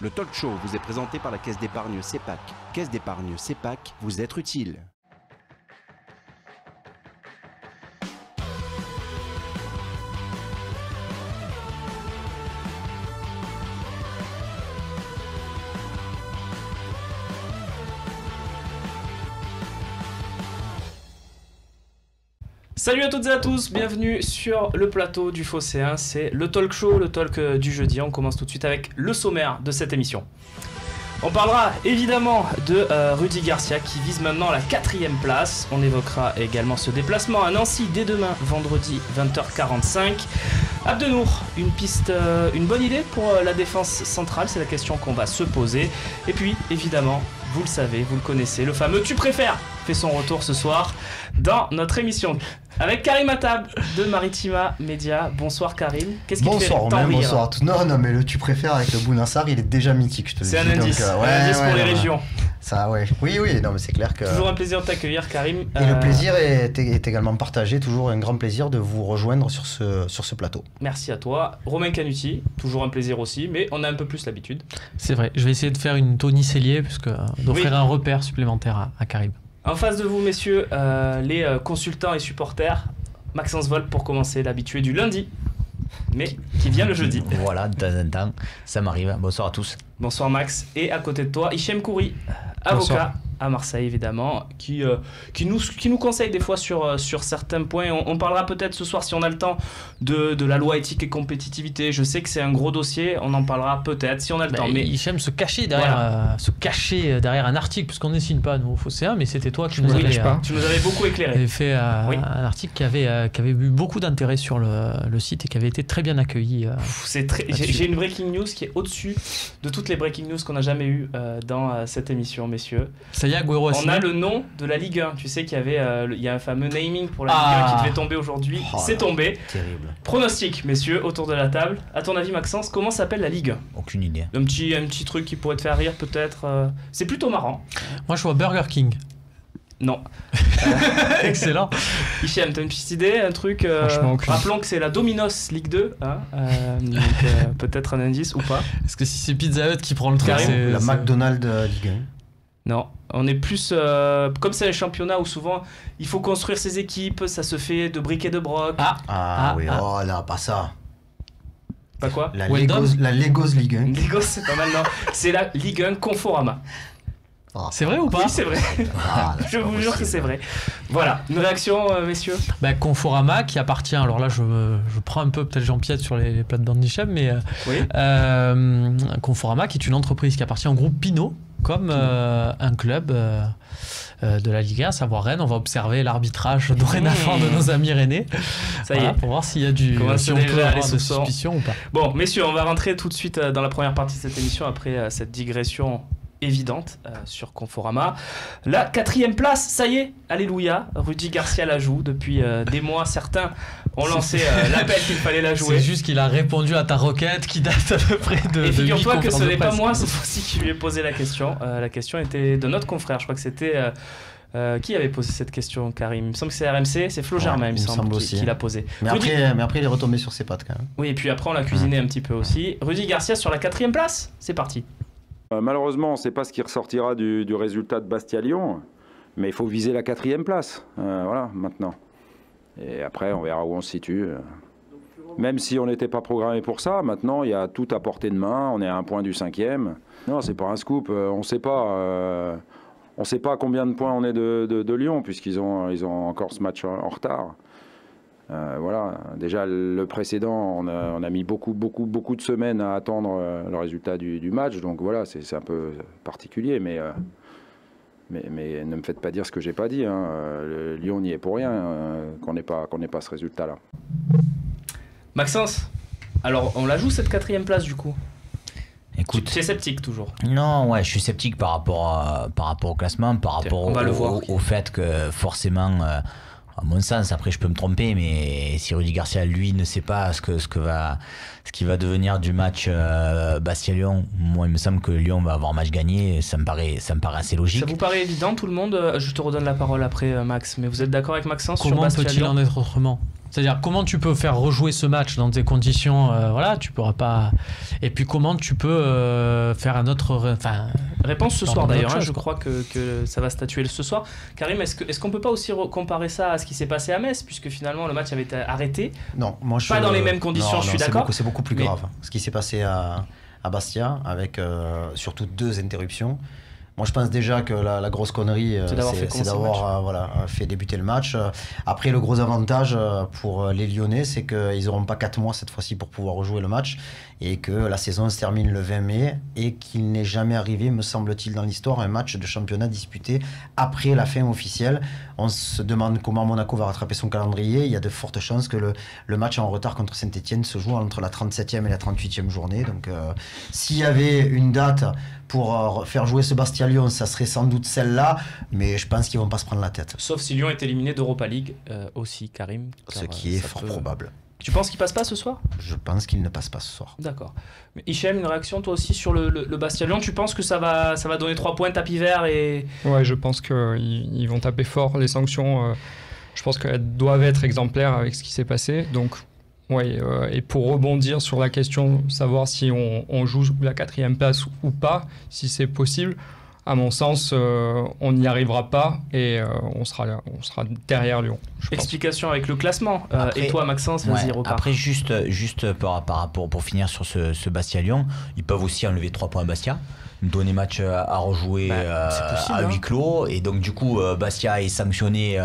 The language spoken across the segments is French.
Le talk show vous est présenté par la Caisse d'épargne CEPAC. Caisse d'épargne CEPAC, vous être utile. Salut à toutes et à tous, bienvenue sur le plateau du Phocéen, c'est le talk show, le talk du jeudi. On commence tout de suite avec le sommaire de cette émission. On parlera évidemment de Rudy Garcia qui vise maintenant la 4e place. On évoquera également ce déplacement à Nancy dès demain, vendredi 20h45. Abdenour, une bonne idée pour la défense centrale, c'est la question qu'on va se poser. Et puis évidemment, vous le savez, vous le connaissez, le fameux Tu préfères fait son retour ce soir dans notre émission. Avec Karim Attab de Maritima Media. Bonsoir Karim. Qu'est-ce qui te fait tant rire ? Bonsoir à tous. Non, mais le Tu préfères avec le Bounassar, il est déjà mythique, je te le dis. C'est un indice, un indice pour les régions. Ça, ouais. Oui, non, mais c'est clair que... Toujours un plaisir de t'accueillir, Karim. Et le plaisir est également partagé. Toujours un grand plaisir de vous rejoindre sur ce plateau. Merci à toi. Romain Canuti, toujours un plaisir aussi, mais on a un peu plus l'habitude. C'est vrai, je vais essayer de faire une Tony Cellier, d'offrir un repère supplémentaire à Karim. En face de vous, messieurs, les consultants et supporters, Maxence Volpe pour commencer, l'habitué du lundi, mais qui vient le jeudi. Voilà, de temps en temps, ça m'arrive. Bonsoir à tous. Bonsoir Max. Et à côté de toi, Hichem Khoury, avocat. Bonsoir. À Marseille évidemment, qui nous conseille des fois sur certains points. On parlera peut-être ce soir si on a le temps de la loi éthique et compétitivité. Je sais que c'est un gros dossier, on en parlera peut-être si on a le temps. Mais Hichem se cachait derrière un article, puisqu'on ne signe pas nous au Phocéen, mais c'était toi qui nous avais beaucoup éclairé. Tu avais fait un article qui avait eu beaucoup d'intérêt sur le site et qui avait été très bien accueilli. J'ai une breaking news qui est au-dessus de toutes les breaking news qu'on a jamais eues dans cette émission, messieurs. On a le nom de la Ligue 1. Tu sais qu'il y a un fameux naming pour la Ligue 1 qui devait tomber aujourd'hui. C'est tombé. Terrible. Pronostic, messieurs, autour de la table. À ton avis, Maxence, comment s'appelle la Ligue 1 ? Aucune idée. Un petit truc qui pourrait te faire rire, peut-être. C'est plutôt marrant. Moi, je vois Burger King. Non. Excellent. Hichem, t'as une petite idée, un truc rappelons que c'est la Domino's Ligue 2, hein, donc peut-être un indice ou pas. Est-ce que si c'est Pizza Hut qui prend le truc, c'est la McDonald's Ligue 1? Non, on est plus comme c'est un championnat où souvent il faut construire ses équipes, ça se fait de briques et de broc. Oh là, pas ça. Pas quoi ? La Legos Ligue 1. Legos, c'est pas mal, non. C'est la Ligue 1 Conforama. C'est vrai ou pas ? Oui, c'est vrai. Je vous jure que c'est vrai. Voilà, une réaction, messieurs ? Conforama qui appartient, alors là je prends un peu, peut-être j'empiète sur les plates-bandes d'Hichem, mais oui. Conforama qui est une entreprise qui appartient au groupe Pinot, comme un club de la Ligue 1, à savoir Rennes. On va observer l'arbitrage dorénavant de nos amis rennais. Ça y est. Pour voir s'il y a si on peut avoir de suspicion ou pas. Bon, messieurs, on va rentrer tout de suite dans la première partie de cette émission après cette digression évidente sur Conforama. La 4e place, ça y est, alléluia. Rudy Garcia la joue depuis des mois. Certains ont lancé l'appel qu'il fallait la jouer. C'est juste qu'il a répondu à ta requête qui date à peu près de. Et figure-toi que ce n'est pas moi cette fois-ci qui lui ai posé la question. La question était de notre confrère. Je crois que c'était qui avait posé cette question, Karim ? Il me semble que c'est RMC, c'est Flo Germain, il me semble qui l'a posé. Mais après, il est retombé sur ses pattes quand même. Oui, et puis après, on l'a cuisiné un petit peu aussi. Rudy Garcia sur la 4e place, c'est parti. Malheureusement, on ne sait pas ce qui ressortira du résultat de Bastia-Lyon, mais il faut viser la 4e place, voilà, maintenant. Et après, on verra où on se situe. Même si on n'était pas programmé pour ça, maintenant, il y a tout à portée de main, on est à un point du 5e. Non, c'est pas un scoop, on ne sait pas. On ne sait pas combien de points on est de Lyon, puisqu'ils ont encore ce match en retard. Voilà, déjà le précédent, on a mis beaucoup de semaines à attendre le résultat du match, donc voilà, c'est un peu particulier, mais ne me faites pas dire ce que j'ai pas dit. Hein. Lyon n'y est pour rien, qu'on n'ait pas ce résultat-là. Maxence, alors on la joue cette 4e place du coup. Écoute, tu es sceptique toujours. Non, ouais, je suis sceptique par rapport au classement, par rapport au fait que forcément. À mon sens, après je peux me tromper, mais si Rudy Garcia lui ne sait pas ce qui va devenir du match Bastia-Lyon, moi il me semble que Lyon va avoir match gagné, ça me paraît assez logique. Ça vous paraît évident tout le monde ? Je te redonne la parole après Max, mais vous êtes d'accord avec Maxence sur Bastia-Lyon ? Comment peut-il en être autrement ? C'est-à-dire comment tu peux faire rejouer ce match dans des conditions, voilà, tu pourras pas. Et puis comment tu peux faire un autre. Réponse ce soir d'ailleurs. Je crois que ça va statuer ce soir. Karim, est-ce qu'on peut pas aussi comparer ça à ce qui s'est passé à Metz, puisque finalement le match avait été arrêté? Non, moi pas dans les mêmes conditions. Je suis d'accord. C'est beaucoup plus grave. Ce qui s'est passé à Bastia, avec surtout 2 interruptions. Moi, je pense déjà que la grosse connerie, c'est d'avoir fait débuter le match. Après, le gros avantage pour les Lyonnais, c'est qu'ils n'auront pas 4 mois cette fois-ci pour pouvoir rejouer le match et que la saison se termine le 20 mai et qu'il n'est jamais arrivé, me semble-t-il, dans l'histoire, un match de championnat disputé après la fin officielle. On se demande comment Monaco va rattraper son calendrier. Il y a de fortes chances que le match en retard contre Saint-Etienne se joue entre la 37e et la 38e journée. Donc, s'il y avait une date pour faire jouer ce Bastia-Lyon, ça serait sans doute celle-là, mais je pense qu'ils ne vont pas se prendre la tête. Sauf si Lyon est éliminé d'Europa League aussi, Karim. Ce qui est fort probable. Tu penses qu'il passe pas ce soir? Je pense qu'il ne passe pas ce soir. D'accord. Mais Hichem, une réaction toi aussi sur le Bastia-Lyon? Tu penses que ça va donner 3 points tapis vert et... Ouais, je pense qu'ils vont taper fort. Les sanctions, je pense qu'elles doivent être exemplaires avec ce qui s'est passé. Donc, ouais, et pour rebondir sur la question, savoir si on joue la 4e place ou pas, si c'est possible, à mon sens, on n'y arrivera pas et on sera derrière Lyon. Explication avec le classement. Après, et toi, Maxence, vas-y, repars. Après, juste par rapport, pour finir sur ce Bastia-Lyon, ils peuvent aussi enlever 3 points à Bastia, donner match à rejouer à huis clos, et donc du coup Bastia est sanctionné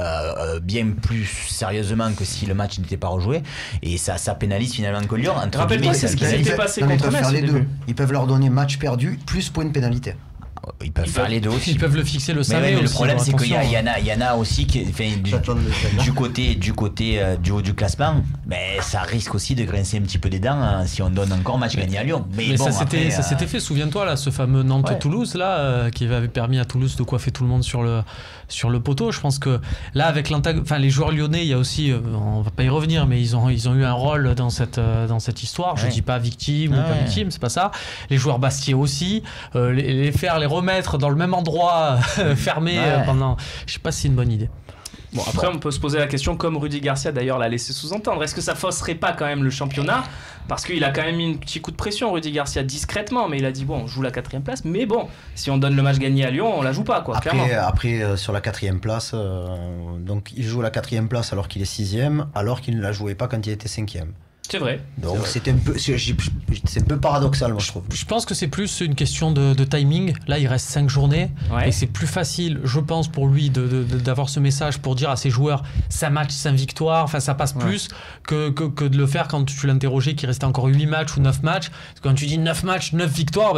bien plus sérieusement que si le match n'était pas rejoué, et ça pénalise finalement que Lyon. Rappelle-toi, c'est ce qui s'était passé contre Metz. Ils peuvent leur donner match perdu plus point de pénalité. Ils peuvent faire les deux aussi. Ils peuvent le fixer le 5 mai. Le problème, c'est qu'il y en a aussi qui, du côté du haut du classement, mais ça risque aussi de grincer un petit peu des dents si on donne encore match gagné à Lyon. Mais bon, ça s'était fait, souviens-toi, là, ce fameux Nantes-Toulouse là, qui avait permis à Toulouse de coiffer tout le monde sur le poteau. Je pense que là, avec les joueurs lyonnais, il y a aussi, on va pas y revenir, mais ils ont eu un rôle dans cette histoire. Je dis pas victime ou pas victime, c'est pas ça. Les joueurs bastiais aussi, les remettre dans le même endroit fermé pendant, je sais pas si c'est une bonne idée. Bon, après on peut se poser la question, comme Rudy Garcia d'ailleurs l'a laissé sous-entendre, est-ce que ça fausserait pas quand même le championnat? Parce qu'il a quand même mis un petit coup de pression, Rudy Garcia, discrètement, mais il a dit bon, on joue la 4e place, mais bon, si on donne le match gagné à Lyon, on la joue pas, quoi, clairement. Après sur la 4e place, donc il joue la 4e place alors qu'il est 6e, alors qu'il ne la jouait pas quand il était 5e. C'est vrai. Donc c'est un peu paradoxal, moi je trouve. Je pense que c'est plus une question de timing. Là, il reste 5 journées et c'est plus facile, je pense, pour lui d'avoir ce message pour dire à ses joueurs 5 matchs, 5 victoires. Enfin, ça passe plus que de le faire quand tu l'interrogeais qu'il restait encore 8 matchs ou 9 matchs. Parce que quand tu dis 9 matchs, 9 victoires,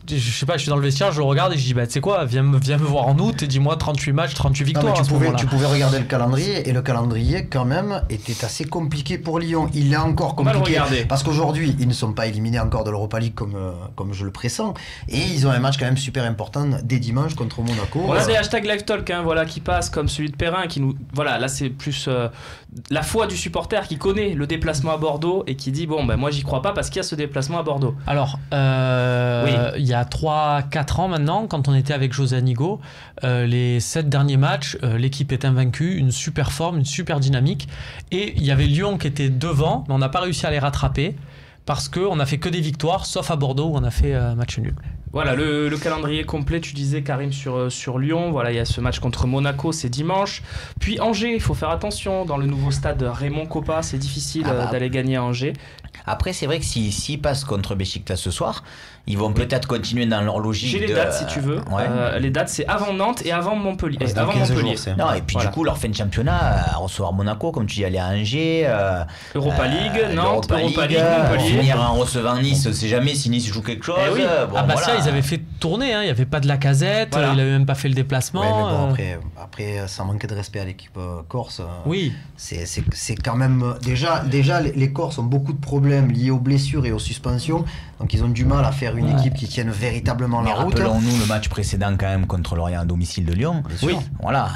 je sais pas, je suis dans le vestiaire, je le regarde et je dis tu sais quoi, viens me voir en août et dis-moi 38 matchs, 38 victoires. Non, mais tu pouvais regarder le calendrier, et le calendrier quand même était assez compliqué pour Lyon. Il est encore compliqué parce qu'aujourd'hui ils ne sont pas éliminés encore de l'Europa League comme je le pressens, et ils ont un match quand même super important dès dimanche contre Monaco. On a des hashtags live talk qui passent comme celui de Perrin qui nous, là c'est plus la foi du supporter qui connaît le déplacement à Bordeaux et qui dit moi j'y crois pas parce qu'il y a ce déplacement à Bordeaux. Alors il y a 3-4 ans maintenant, quand on était avec José Anigo, les 7 derniers matchs, l'équipe est invaincue, une super forme, une super dynamique, et il y avait Lyon qui était devant, mais on n'a pas réussi à les rattraper parce qu'on a fait que des victoires, sauf à Bordeaux où on a fait match nul. Voilà, le calendrier complet, tu disais Karim sur Lyon, voilà, il y a ce match contre Monaco, c'est dimanche, puis Angers, il faut faire attention, dans le nouveau stade Raymond Kopa, c'est difficile d'aller gagner à Angers. Après, c'est vrai que s'ils passent contre Beşiktaş ce soir, ils vont peut-être continuer dans leur logique. J'ai les dates si tu veux. Les dates, c'est avant Nantes et avant Montpellier. Avant Montpellier. Non, et puis du coup, leur fin de championnat, recevoir Monaco, comme tu dis, aller à Angers. Europa League, Nantes, Europa League, Montpellier. Finir en recevant Nice, on sait jamais si Nice joue quelque chose. Ça, ils avaient fait tourner, il n'y avait pas de Lacazette, il n'avait même pas fait le déplacement. Ouais, mais bon, après, sans manquer de respect à l'équipe corse, c'est quand même. Déjà, les Corses ont beaucoup de problèmes liés aux blessures et aux suspensions, donc ils ont du mal à faire une équipe qui tienne véritablement la route. Rappelons-nous le match précédent quand même contre Lorient à domicile de Lyon. Voilà,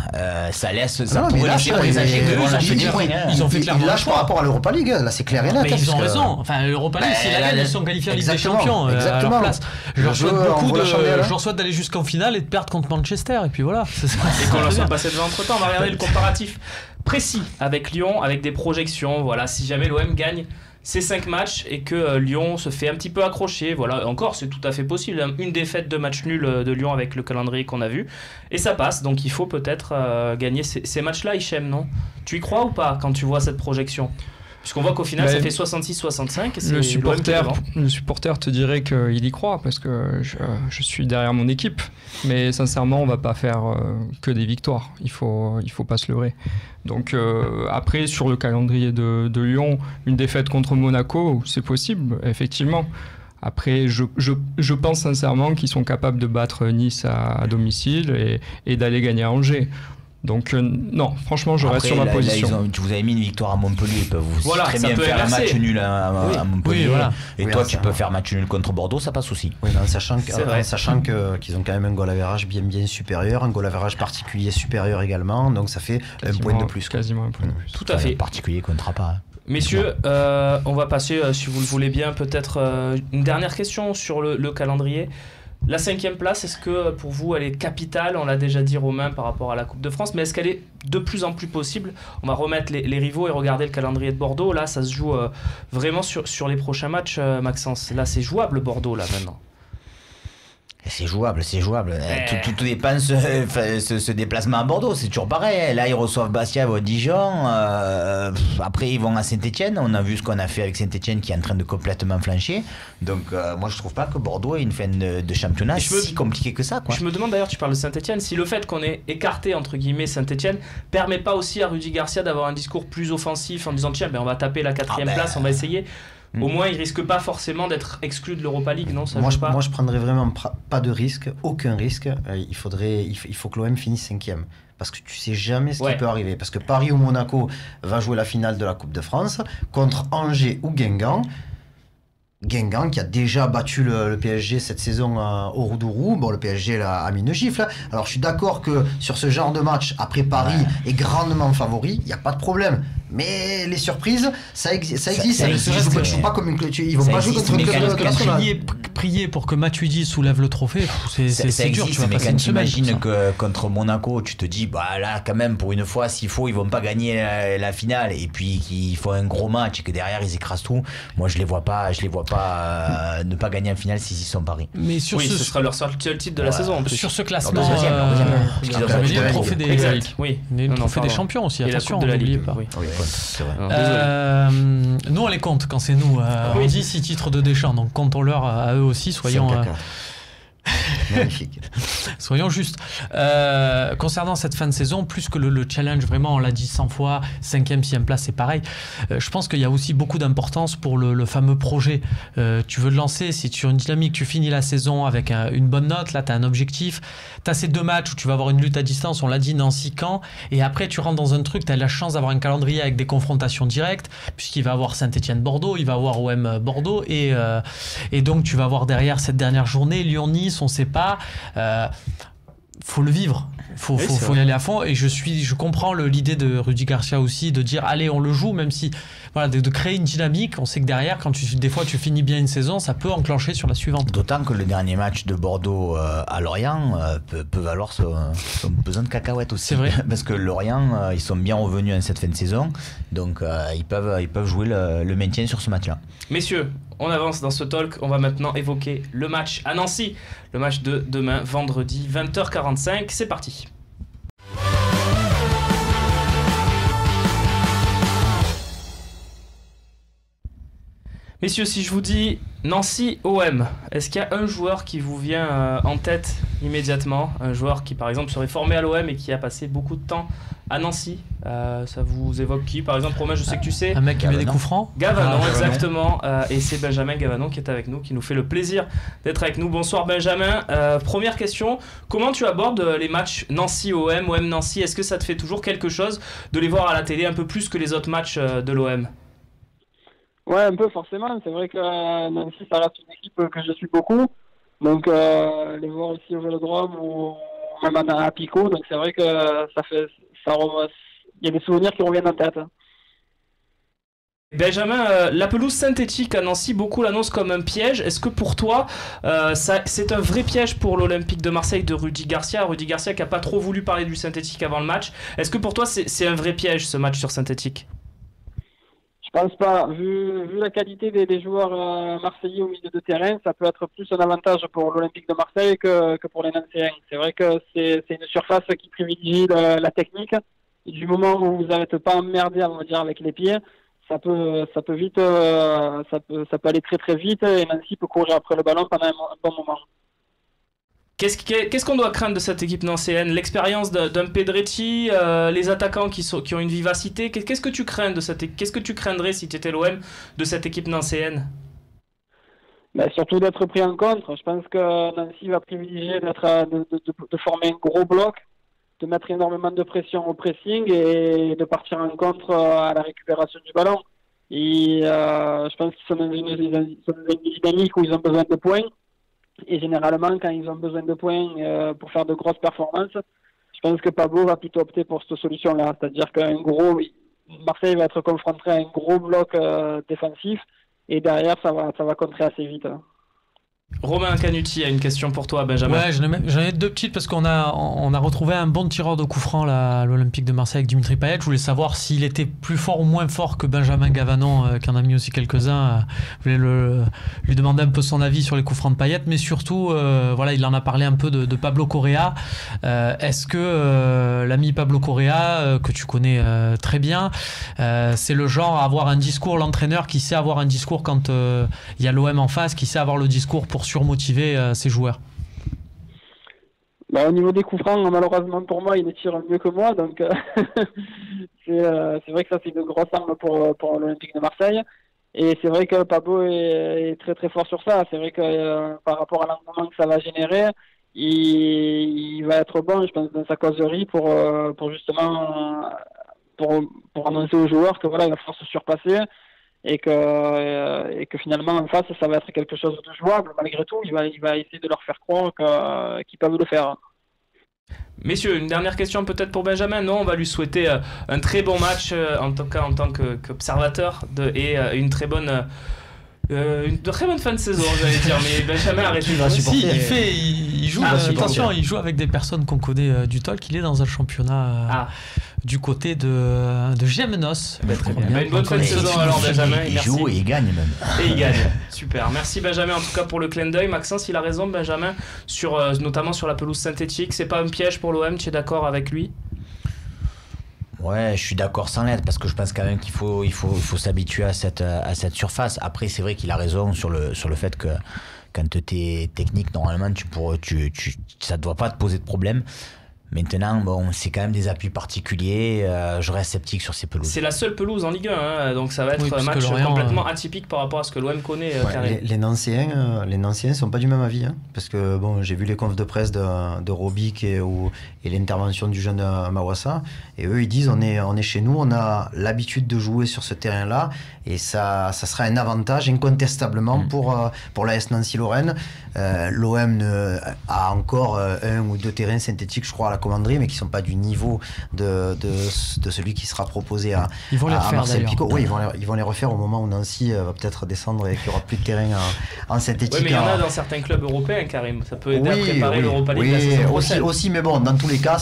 ça laisse. Ça pourrait laisser présager que Lyon lâche des points. Ils ont fait clairement. Ils lâchent par rapport à l'Europa League. Là, c'est clair et net. Mais ils ont raison. Enfin, l'Europa League, s'ils la gagnent, ils sont qualifiés en Ligue des Champions à leur place. Je leur souhaite d'aller jusqu'en finale et de perdre contre Manchester. Et puis voilà. Et qu'on leur soit passé devant entre temps. On va regarder le comparatif. précis avec Lyon, avec des projections. Voilà, si jamais l'OM gagne ces 5 matchs et que Lyon se fait un petit peu accrocher, voilà, encore c'est tout à fait possible, une défaite, 2 matchs nuls de Lyon avec le calendrier qu'on a vu, et ça passe, donc il faut peut-être gagner ces matchs-là, Hichem, non? Tu y crois ou pas quand tu vois cette projection? Puisqu'on voit qu'au final ça fait 66-65 et le supporter te dirait qu'il y croit parce que je suis derrière mon équipe, mais sincèrement on va pas faire que des victoires, il faut pas se leurrer. Donc après sur le calendrier de Lyon, une défaite contre Monaco c'est possible effectivement. Après je pense sincèrement qu'ils sont capables de battre Nice à domicile et d'aller gagner à Angers. Donc non, franchement, je reste sur ma position. Vous avez mis une victoire à Montpellier, ils peuvent très bien faire un match nul à Montpellier. Oui, voilà. Et toi, tu peux faire match nul contre Bordeaux, ça pas de souci. Oui, en sachant qu'ils ont quand même un goal average bien supérieur, un goal average particulier supérieur également, donc ça fait un point de plus. Quasiment un point de plus. Tout à fait. Particulier comptera pas. Messieurs, on va passer, si vous le voulez bien, peut-être une dernière question sur le calendrier. La 5e place, est-ce que pour vous elle est capitale? On l'a déjà dit, Romain, par rapport à la Coupe de France, mais est-ce qu'elle est de plus en plus possible? On va remettre les rivaux et regarder le calendrier de Bordeaux. Là, ça se joue vraiment sur les prochains matchs, Maxence. Là, c'est jouable Bordeaux, là, maintenant. C'est jouable. Tout dépend ce déplacement à Bordeaux, c'est toujours pareil. Là, ils reçoivent Bastia ou Dijon. Après, ils vont à Saint-Etienne. On a vu ce qu'on a fait avec Saint-Etienne qui est en train de complètement flancher. Donc, moi, je trouve pas que Bordeaux ait une fin de championnat si compliquée que ça, quoi. Je me demande d'ailleurs, tu parles de Saint-Etienne, si le fait qu'on ait écarté, entre guillemets, Saint-Etienne permet pas aussi à Rudy Garcia d'avoir un discours plus offensif en disant tiens, on va taper la 4e place, on va essayer. Au moins, il risque pas forcément d'être exclu de l'Europa League, non? Moi, je prendrais vraiment pas de risque, aucun risque. Il faut que l'OM finisse 5e. Parce que tu sais jamais ce qui peut arriver. Parce que Paris ou Monaco va jouer la finale de la Coupe de France contre Angers ou Guingamp. Guingamp qui a déjà battu le PSG cette saison au Roudourou. Bon, le PSG a mis une gifle. Alors, je suis d'accord que sur ce genre de match, après Paris est grandement favori, il n'y a pas de problème. Mais les surprises, ça existe. Ils jouent pas comme une clôture. Ils vont pas jouer contre une clôture. Prier pour que Matuidi soulève le trophée, c'est dur. Mais quand tu imagines que contre Monaco, tu te dis, bah là, quand même, pour une fois, s'il faut, ils vont pas gagner la finale. Et puis qu'ils font un gros match et que derrière, ils écrasent tout. Moi, je les vois pas ne pas gagner en finale s'ils y sont Paris. Mais ce sera leur seul titre de la saison. En plus. Sur ce classement, il y a le trophée des champions aussi. Attention, de la Ligue. C'est vrai. Nous on les compte quand c'est nous. On dit 6 titres de Deschamps, donc comptons-leur à eux aussi, soyons magnifique. Soyons justes. Concernant cette fin de saison, plus que le challenge, vraiment, on l'a dit 100 fois, 5e, 6e place, c'est pareil. Je pense qu'il y a aussi beaucoup d'importance pour le fameux projet. Tu veux le lancer, si tu as une dynamique, tu finis la saison avec une bonne note, là tu as un objectif, tu as ces 2 matchs où tu vas avoir une lutte à distance, on l'a dit, Nancy-Caen, et après tu rentres dans un truc, tu as la chance d'avoir un calendrier avec des confrontations directes, puisqu'il va avoir Saint-Etienne-Bordeaux, il va avoir OM-Bordeaux, et donc tu vas avoir derrière cette dernière journée, Lyon-Nice, on sait pas. Faut le vivre, faut y aller à fond, et je comprends l'idée de Rudy Garcia aussi de dire allez on le joue, même si voilà, de créer une dynamique. On sait que derrière, quand des fois tu finis bien une saison, ça peut enclencher sur la suivante. D'autant que le dernier match de Bordeaux à Lorient peut valoir son pesant de cacahuètes aussi. C'est vrai. Parce que Lorient, ils sont bien revenus en cette fin de saison, donc ils peuvent jouer le maintien sur ce match-là. Messieurs, on avance dans ce talk, on va maintenant évoquer le match à Nancy, le match de demain, vendredi, 20h45, c'est parti. Messieurs, si je vous dis Nancy OM, est-ce qu'il y a un joueur qui vous vient en tête immédiatement? Un joueur qui par exemple serait formé à l'OM et qui a passé beaucoup de temps à Nancy, ça vous évoque qui? Par exemple, Romain, je sais que tu sais. Un mec qui met des coups francs. Gavanon, exactement. Et c'est Benjamin Gavanon qui est avec nous, qui nous fait le plaisir d'être avec nous. Bonsoir Benjamin. Première question, comment tu abordes les matchs Nancy-OM, OM-Nancy? Est-ce que ça te fait toujours quelque chose de les voir à la télé un peu plus que les autres matchs de l'OM? Ouais, un peu forcément. C'est vrai que Nancy, ça reste une équipe que je suis beaucoup. Donc, les voir ici au Vélodrome ou même à Pico, donc c'est vrai que il y a des souvenirs qui reviennent en tête. Benjamin, la pelouse synthétique à Nancy, beaucoup l'annoncent comme un piège. Est-ce que pour toi, c'est un vrai piège pour l'Olympique de Marseille de Rudy Garcia qui n'a pas trop voulu parler du synthétique avant le match. Est-ce que pour toi, c'est un vrai piège ce match sur synthétique ? Je pense pas. Vu la qualité des joueurs marseillais au milieu de terrain, ça peut être plus un avantage pour l'Olympique de Marseille que pour les Nancéens. C'est vrai que c'est une surface qui privilégie la technique. Et du moment où vous n'êtes pas emmerdé, on va dire, avec les pieds, ça peut vite, ça peut aller très très vite et Nancy peut courir après le ballon pendant un bon moment. Qu'est-ce qu'on doit craindre de cette équipe nancéenne ? L'expérience d'un Pedretti, les attaquants qui ont une vivacité. Qu'est-ce que tu crains qu'est-ce que tu craindrais si tu étais l'OM de cette équipe nancéenne ? Surtout d'être pris en contre. Je pense que Nancy va privilégier de former un gros bloc, de mettre énormément de pression au pressing et de partir en contre à la récupération du ballon. Et je pense qu'ils sont dans une dynamique où ils ont besoin de points. Et généralement, quand ils ont besoin de points pour faire de grosses performances, je pense que Pablo va plutôt opter pour cette solution-là. C'est-à-dire Marseille va être confronté à un gros bloc défensif et derrière, ça va contrer assez vite. Romain Canuti a une question pour toi, Benjamin. Ouais, j'en ai deux petites parce qu'on a retrouvé un bon tireur de coup franc là, à l'Olympique de Marseille avec Dimitri Payet. Je voulais savoir s'il était plus fort ou moins fort que Benjamin Gavanon, qui en a mis aussi quelques-uns. Je voulais lui demander un peu son avis sur les coups francs de Payet, mais surtout, il en a parlé un peu de Pablo Correa. Est-ce que l'ami Pablo Correa, que tu connais très bien, c'est le genre à avoir un discours, l'entraîneur qui sait avoir un discours quand il y a l'OM en face, qui sait avoir le discours pour surmotiver ses joueurs? Au niveau des coups francs, malheureusement pour moi, il les tire mieux que moi, donc c'est vrai que ça c'est de grosses armes pour l'Olympique de Marseille. Et c'est vrai que Pablo est très très fort sur ça. C'est vrai que par rapport à l'engouement que ça va générer, il va être bon, je pense, dans sa causerie pour justement pour annoncer aux joueurs que voilà, il va falloir se surpasser. Et que finalement en face ça va être quelque chose de jouable. Malgré tout, il va essayer de leur faire croire qu'ils peuvent le faire. Messieurs, une dernière question peut-être pour Benjamin. Non, on va lui souhaiter un très bon match en tout cas en tant qu'observateur et une très bonne fin de saison, j'allais dire, mais Benjamin arrête de supporter. Il joue. Attention, il joue avec des personnes qu'on connaît du Talk. Il est dans un championnat du côté de Gémenos. Très bien. Une bonne fin de saison alors, Benjamin. Il joue et il gagne même. Et il gagne. Super. Merci Benjamin en tout cas pour le clin d'œil. Maxence, il a raison, Benjamin, notamment sur la pelouse synthétique. C'est pas un piège pour l'OM, tu es d'accord avec lui ? Ouais, je suis d'accord sans l'être parce que je pense quand même qu'il faut s'habituer à cette surface. Après, c'est vrai qu'il a raison sur le fait que quand tu es technique, normalement, ça ne doit pas te poser de problème. Maintenant, c'est quand même des appuis particuliers. Je reste sceptique sur ces pelouses. C'est la seule pelouse en Ligue 1, donc ça va être un match complètement atypique par rapport à ce que l'OM connaît. Les Nancéens sont pas du même avis, parce que j'ai vu les confs de presse de Robic et l'intervention du jeune Mawassa, et eux ils disent on est chez nous, on a l'habitude de jouer sur ce terrain-là, et ça sera un avantage incontestablement pour l'AS Nancy-Lorraine. L'OM a encore un ou deux terrains synthétiques, je crois, à la commanderie, mais qui ne sont pas du niveau de celui qui sera proposé à Marcel Picot. Oui, ils vont les refaire au moment où Nancy va peut-être descendre et qu'il n'y aura plus de terrain en synthétique. Oui, mais il y en a dans certains clubs européens, Karim. Ça peut aider à préparer l'Europa League la saison prochaine. Aussi, mais bon, dans tous les cas,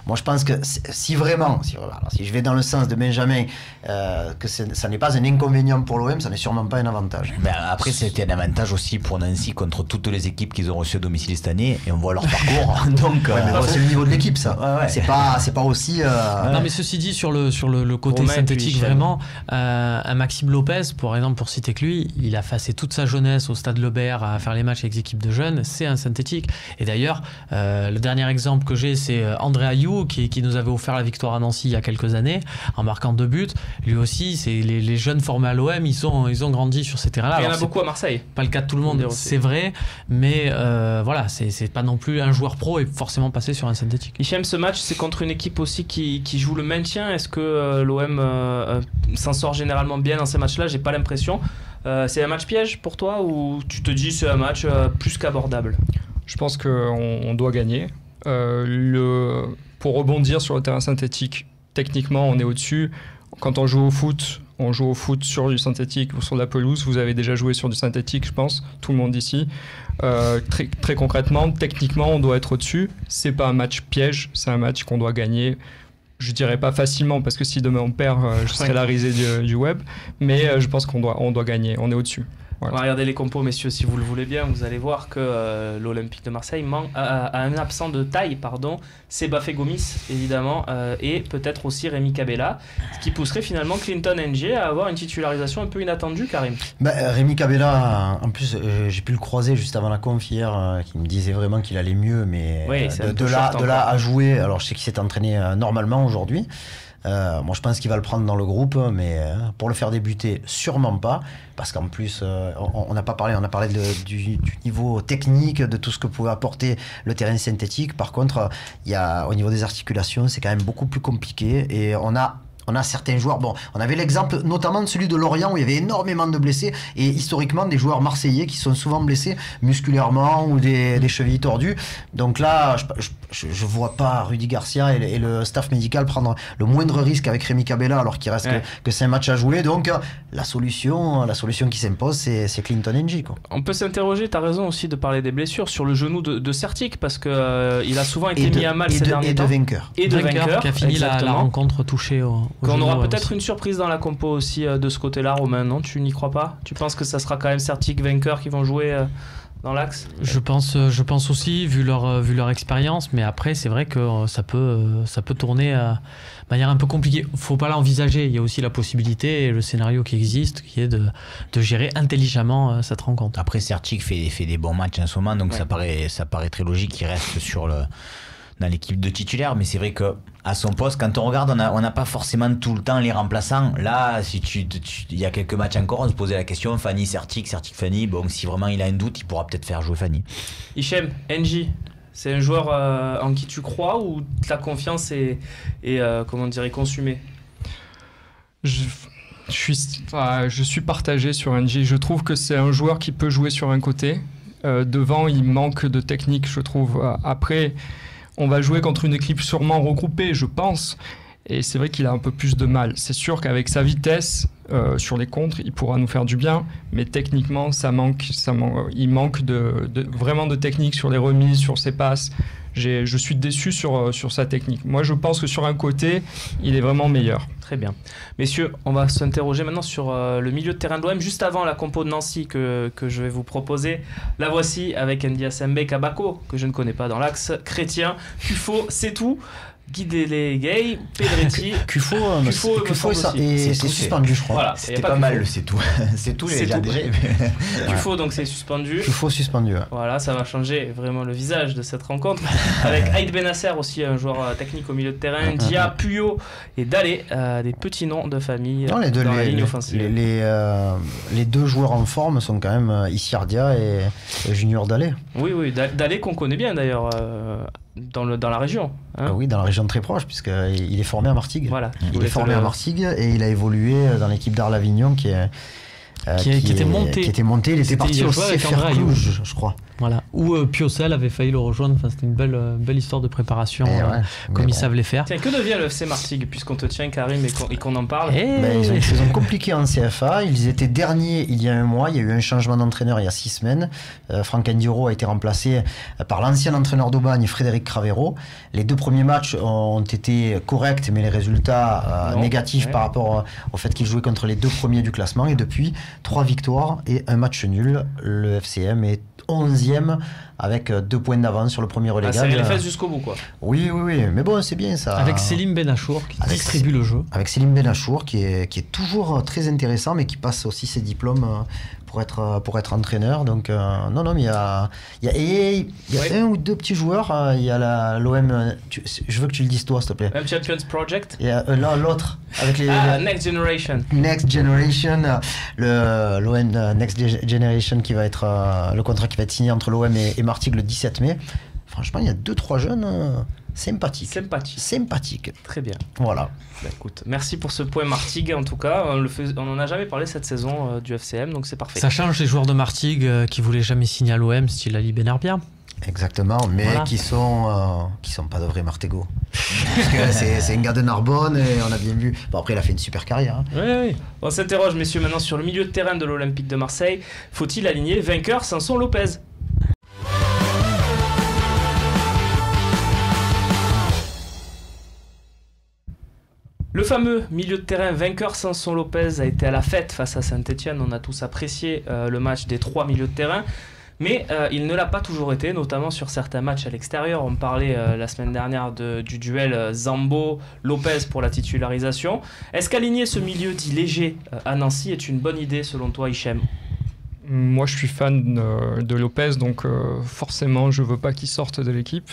moi je pense que si je vais dans le sens de Benjamin, que ça n'est pas un inconvénient pour l'OM, ça n'est sûrement pas un avantage. Mais après, c'était un avantage aussi pour Nancy contre toutes les équipes qu'ils ont reçues à domicile cette année, et on voit leur parcours. Donc, c'est le niveau de l'équipe, ça. Ouais. C'est pas aussi. Non, mais ceci dit, sur le côté synthétique, vraiment, un Maxime Lopez, par exemple, pour citer que lui, il a passé toute sa jeunesse au Stade Lebert à faire les matchs avec les équipes de jeunes. C'est un synthétique. Et d'ailleurs, le dernier exemple que j'ai, c'est André Ayou qui nous avait offert la victoire à Nancy il y a quelques années en marquant 2 buts. Lui aussi, c'est les jeunes formés à l'OM, ils ont grandi sur ces terrains-là. Il y en a beaucoup à Marseille. Pas le cas de tout le monde, c'est vrai, mais c'est pas non plus un joueur pro et forcément passé sur un synthétique. Hichem, ce match, c'est contre une équipe aussi qui joue le maintien. Est-ce que l'OM s'en sort généralement bien dans ces matchs-là? J'ai pas l'impression. C'est un match piège pour toi ou tu te dis c'est un match plus qu'abordable? Je pense qu'on doit gagner. Pour rebondir sur le terrain synthétique, techniquement, on est au-dessus. Quand on joue au foot, on joue au foot sur du synthétique ou sur de la pelouse. Vous avez déjà joué sur du synthétique, je pense, tout le monde ici. Très, très concrètement, techniquement, on doit être au-dessus. C'est pas un match piège, c'est un match qu'on doit gagner. Je dirais pas facilement, parce que si demain on perd, je serai la risée du web. Mais je pense qu'on doit gagner, on est au-dessus. Voilà. On va regarder les compos, messieurs, si vous le voulez bien. Vous allez voir que l'Olympique de Marseille a un absent de taille, c'est Bafé Gomis, évidemment, et peut-être aussi Rémi Cabella, ce qui pousserait finalement Clinton Ng à avoir une titularisation un peu inattendue, Karim. Rémi Cabella, en plus, j'ai pu le croiser juste avant la conf hier, qui me disait vraiment qu'il allait mieux, mais oui, de là à jouer, alors je sais qu'il s'est entraîné normalement aujourd'hui. Moi je pense qu'il va le prendre dans le groupe, mais pour le faire débuter, sûrement pas, parce qu'en plus on n'a pas parlé, on a parlé du niveau technique, de tout ce que pouvait apporter le terrain synthétique. Par contre, au niveau des articulations, c'est quand même beaucoup plus compliqué, et on a certains joueurs, on avait l'exemple notamment de celui de Lorient où il y avait énormément de blessés, et historiquement des joueurs marseillais qui sont souvent blessés musculairement ou des chevilles tordues. Donc là, je vois pas Rudy Garcia et le staff médical prendre le moindre risque avec Rémi Cabella alors qu'il reste que 5 matchs à jouer. Donc la solution qui s'impose, c'est Clinton Ng, quoi. On peut s'interroger, tu as raison aussi de parler des blessures, sur le genou de Sertic, parce que il a souvent été mis à mal ces derniers temps. Et de vainqueur qui a fini la rencontre touchée au on aura peut-être une surprise dans la compo aussi de ce côté-là, Romain, non? Tu n'y crois pas? Tu penses que ça sera quand même Sertic vainqueur qui vont jouer dans l'axe? Je pense aussi, vu leur expérience, mais après c'est vrai que ça peut tourner de manière un peu compliquée. Faut pas l'envisager, il y a aussi la possibilité et le scénario qui existe, qui est de gérer intelligemment cette rencontre. Après, Sertic fait des bons matchs en ce moment, donc ça paraît très logique qu'il reste dans l'équipe de titulaires, mais c'est vrai que à son poste, quand on regarde, on n'a pas forcément tout le temps les remplaçants. Là, si il y a quelques matchs encore, on se posait la question, Fanny, Sertic, Fanny, bon, si vraiment il a un doute, il pourra peut-être faire jouer Fanny. Hichem, Ng, c'est un joueur en qui tu crois, ou ta confiance est consumée? Je suis partagé sur Ng. Je trouve que c'est un joueur qui peut jouer sur un côté. Devant, il manque de technique, je trouve. Après, on va jouer contre une équipe sûrement regroupée, je pense. Et c'est vrai qu'il a un peu plus de mal. C'est sûr qu'avec sa vitesse, sur les contres, il pourra nous faire du bien. Mais techniquement, il manque vraiment de technique sur les remises, sur ses passes. Je suis déçu sur sa technique. Moi, je pense que sur un côté, il est vraiment meilleur. Très bien. Messieurs, on va s'interroger maintenant sur le milieu de terrain de l'OM. Juste avant la compo de Nancy que je vais vous proposer, la voici avec Ndiasembe Kabako, que je ne connais pas dans l'axe, Chrétien, Kufo, c'est tout. Guidez-les Gay, Pedretti, Kufo c'est suspendu, je crois. Voilà, c'était pas mal, c'est tout. C'est tout, les gars. Kufo, donc c'est suspendu. Kufo suspendu, ouais. Voilà, ça va changer vraiment le visage de cette rencontre. Avec Aïd Benasser aussi, un joueur technique au milieu de terrain. Dia, Puyo et Dalé, des petits noms de famille dans la ligne offensive. Les deux joueurs en forme sont quand même Issiardia et Junior Dalé. Oui, Dalé qu'on connaît bien d'ailleurs. Dans la région. Oui, dans la région très proche, puisqu'il est formé à Martigues. Voilà, il est formé à Martigues et il a évolué dans l'équipe d'Arles-Avignon qui était montée. Il était parti au CFR Cluj, je crois. Voilà. Où Piocel avait failli le rejoindre. Enfin, c'était une belle histoire de préparation, comme ils savent les faire. Tiens, que devient le FC Martigues, puisqu'on te tient, Karim, et qu'on en parle? Ils ont une saison compliquée en CFA. Ils étaient derniers il y a un mois. Il y a eu un changement d'entraîneur il y a 6 semaines. Franck Ndiro a été remplacé par l'ancien entraîneur d'Aubagne, Frédéric Cravero. Les 2 premiers matchs ont été corrects, mais les résultats négatifs par rapport au fait qu'ils jouaient contre les 2 premiers du classement. Et depuis, 3 victoires et un match nul. Le FCM est 11e avec 2 points d'avance sur le premier relégable. C'est les fesses jusqu'au bout, quoi. Oui, mais bon, c'est bien ça. Avec Selim Benachour qui distribue le jeu. Avec Selim Benachour qui est toujours très intéressant, mais qui passe aussi ses diplômes pour être entraîneur. Donc non, mais il y a un ou 2 petits joueurs. Il y a l'OM. Je veux que tu le dises toi, s'il te plaît. OM Champions Project. Il y a l'autre avec les Next Generation. Next Generation, l'OM Next Generation qui va être le contrat qui va être signé entre l'OM et Martigues le 17 mai. Franchement, il y a 2-3 jeunes sympathiques. Très bien. Voilà. Écoute, merci pour ce point Martigues. En tout cas, on n'en a jamais parlé cette saison du FCM, donc c'est parfait. Ça change les joueurs de Martigues qui voulaient jamais signer à l'OM, style Ali Benarbia. Exactement, mais qui sont pas de vrais Martégo. Parce que c'est un gars de Narbonne et on a bien vu. Bon, après, il a fait une super carrière. Hein. Oui. On s'interroge, messieurs, maintenant sur le milieu de terrain de l'Olympique de Marseille. Faut-il aligner le vainqueur Samson Lopez? Le fameux milieu de terrain vainqueur Samson Lopez a été à la fête face à Saint-Etienne. On a tous apprécié le match des 3 milieux de terrain. Mais il ne l'a pas toujours été, notamment sur certains matchs à l'extérieur. On parlait la semaine dernière du duel Zambo-Lopez pour la titularisation. Est-ce qu'aligner ce milieu dit léger à Nancy est une bonne idée selon toi, Hichem? Moi, je suis fan de Lopez, donc forcément, je ne veux pas qu'il sorte de l'équipe.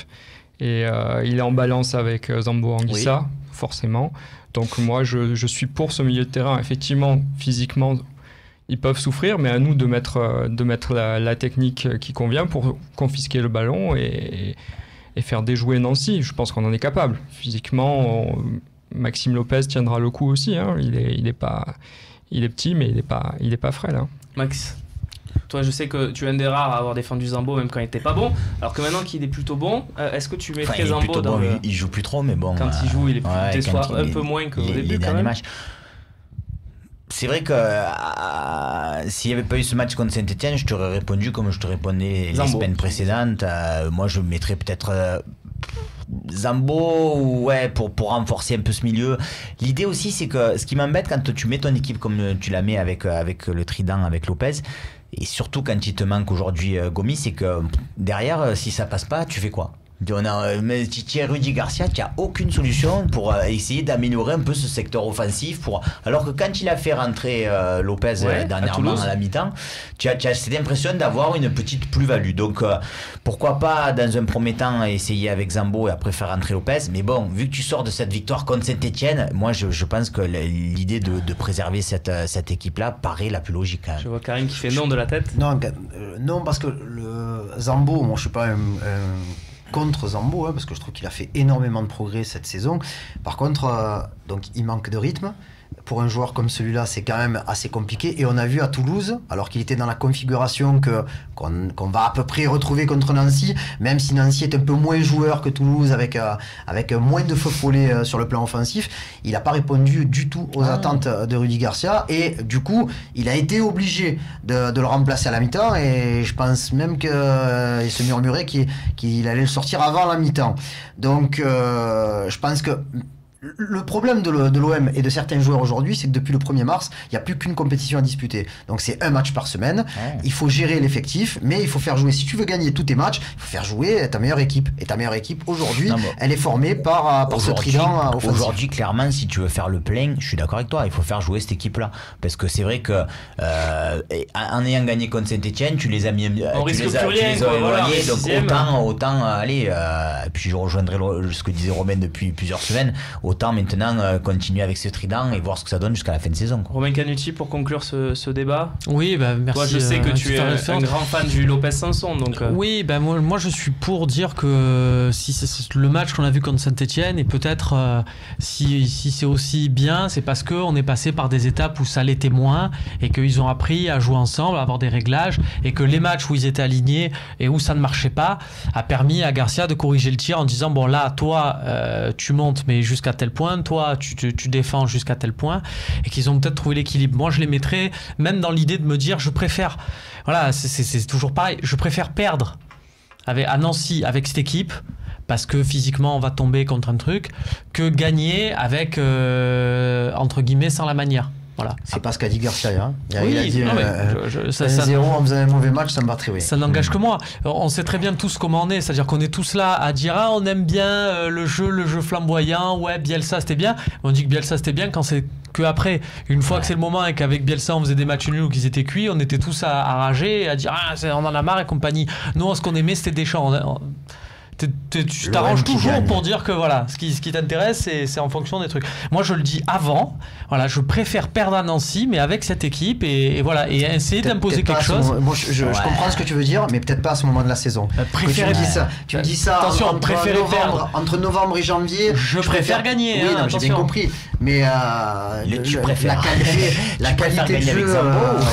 Et il est en balance avec Zambo Anguissa, forcément. Donc moi, je suis pour ce milieu de terrain. Effectivement, physiquement, ils peuvent souffrir, mais à nous de mettre la technique qui convient pour confisquer le ballon et faire déjouer Nancy. Je pense qu'on en est capable. Physiquement, Maxime Lopez tiendra le coup aussi. Hein. Il est petit, mais il est pas frêle. Hein. Max, toi, je sais que tu es un des rares à avoir défendu Zambo même quand il n'était pas bon. Alors que maintenant qu'il est plutôt bon, est-ce que tu mettrais Zambo dans le... Il joue plus trop, mais bon. Quand il joue, il est un peu moins qu'au début quand même. Matchs. C'est vrai que s'il n'y avait pas eu ce match contre Saint-Etienne, je t'aurais répondu comme je te répondais les semaines précédentes. Moi, je mettrais peut-être Zambo pour renforcer un peu ce milieu. L'idée aussi, c'est que ce qui m'embête quand tu mets ton équipe comme tu la mets avec le trident, avec Lopez, et surtout quand il te manque aujourd'hui Gomis, c'est que derrière, si ça passe pas, tu fais quoi? Mais tu es Rudy Garcia, tu n'as aucune solution pour essayer d'améliorer un peu ce secteur offensif. Alors que quand il a fait rentrer Lopez dernièrement à la mi-temps, tu as cette impression d'avoir une petite plus-value. Donc pourquoi pas dans un premier temps essayer avec Zambo et après faire rentrer Lopez. Mais bon, vu que tu sors de cette victoire contre Saint-Etienne, moi je pense que l'idée de préserver cette équipe-là paraît la plus logique. Hein. Je vois Karim qui fait non de la tête. Non, parce que le Zambo, moi je ne suis pas contre Zambo, parce que je trouve qu'il a fait énormément de progrès cette saison. Par contre, donc il manque de rythme. Pour un joueur comme celui-là, c'est quand même assez compliqué. Et on a vu à Toulouse, alors qu'il était dans la configuration qu'on va à peu près retrouver contre Nancy, même si Nancy est un peu moins joueur que Toulouse, avec moins de feu follet sur le plan offensif, il n'a pas répondu du tout aux attentes de Rudy Garcia. Et du coup, il a été obligé de le remplacer à la mi-temps. Et je pense même qu'il se murmurait qu'il allait le sortir avant la mi-temps. Donc, je pense que le problème de l'OM et de certains joueurs aujourd'hui, c'est que depuis le 1er mars, il n'y a plus qu'une compétition à disputer. Donc c'est un match par semaine. Il faut gérer l'effectif, mais il faut faire jouer. Si tu veux gagner tous tes matchs, il faut faire jouer ta meilleure équipe. Et ta meilleure équipe, aujourd'hui, elle est formée par ce trident offensif. Aujourd'hui, clairement, si tu veux faire le plein, je suis d'accord avec toi, il faut faire jouer cette équipe-là. Parce que c'est vrai que en ayant gagné contre Saint-Etienne, tu les as mis... On risque plus rien, éloignés, donc autant aller... et puis je rejoindrai ce que disait Romain depuis plusieurs semaines. Autant maintenant continuer avec ce trident et voir ce que ça donne jusqu'à la fin de saison. Romain Canuti, pour conclure ce débat. Oui, merci. Toi, je sais que tu es un grand fan du Lopez Samson. Donc, Oui, moi je suis pour dire que si c'est le match qu'on a vu contre Saint-Etienne, et peut-être si c'est aussi bien, c'est parce qu'on est passé par des étapes où ça l'était moins et qu'ils ont appris à jouer ensemble, à avoir des réglages, et que les matchs où ils étaient alignés et où ça ne marchait pas a permis à Garcia de corriger le tir en disant bon là, toi tu montes mais jusqu'à tel point, toi tu défends jusqu'à tel point, et qu'ils ont peut-être trouvé l'équilibre. Moi je les mettrais même dans l'idée de me dire je préfère, voilà, c'est toujours pareil, je préfère perdre à Nancy avec cette équipe parce que physiquement on va tomber contre un truc, que gagner avec entre guillemets sans la manière. Voilà. C'est pas ce qu'a dit Garcia. Hein. Oui, il a dit 1-0 en faisant un mauvais match, ça me battrait. Oui. Ça n'engage que moi. On sait très bien tous comment on est. C'est-à-dire qu'on est tous là à dire on aime bien le jeu flamboyant. Ouais, Bielsa c'était bien. On dit que Bielsa c'était bien quand c'est que après. Une fois que c'est le moment et qu'avec Bielsa on faisait des matchs nuls ou qu'ils étaient cuits, on était tous à rager et à dire on en a marre et compagnie. Nous, ce qu'on aimait c'était Deschamps. tu t'arranges toujours pour dire que voilà, ce qui t'intéresse, c'est en fonction des trucs. Moi, je le dis avant, voilà, je préfère perdre à Nancy, mais avec cette équipe, et voilà, et essayer d'imposer quelque chose. Moi, je comprends ce que tu veux dire, mais peut-être pas à ce moment de la saison. Tu me dis ça attention, entre novembre et janvier. Je préfère gagner. Oui, j'ai bien compris. Mais la qualité de jeu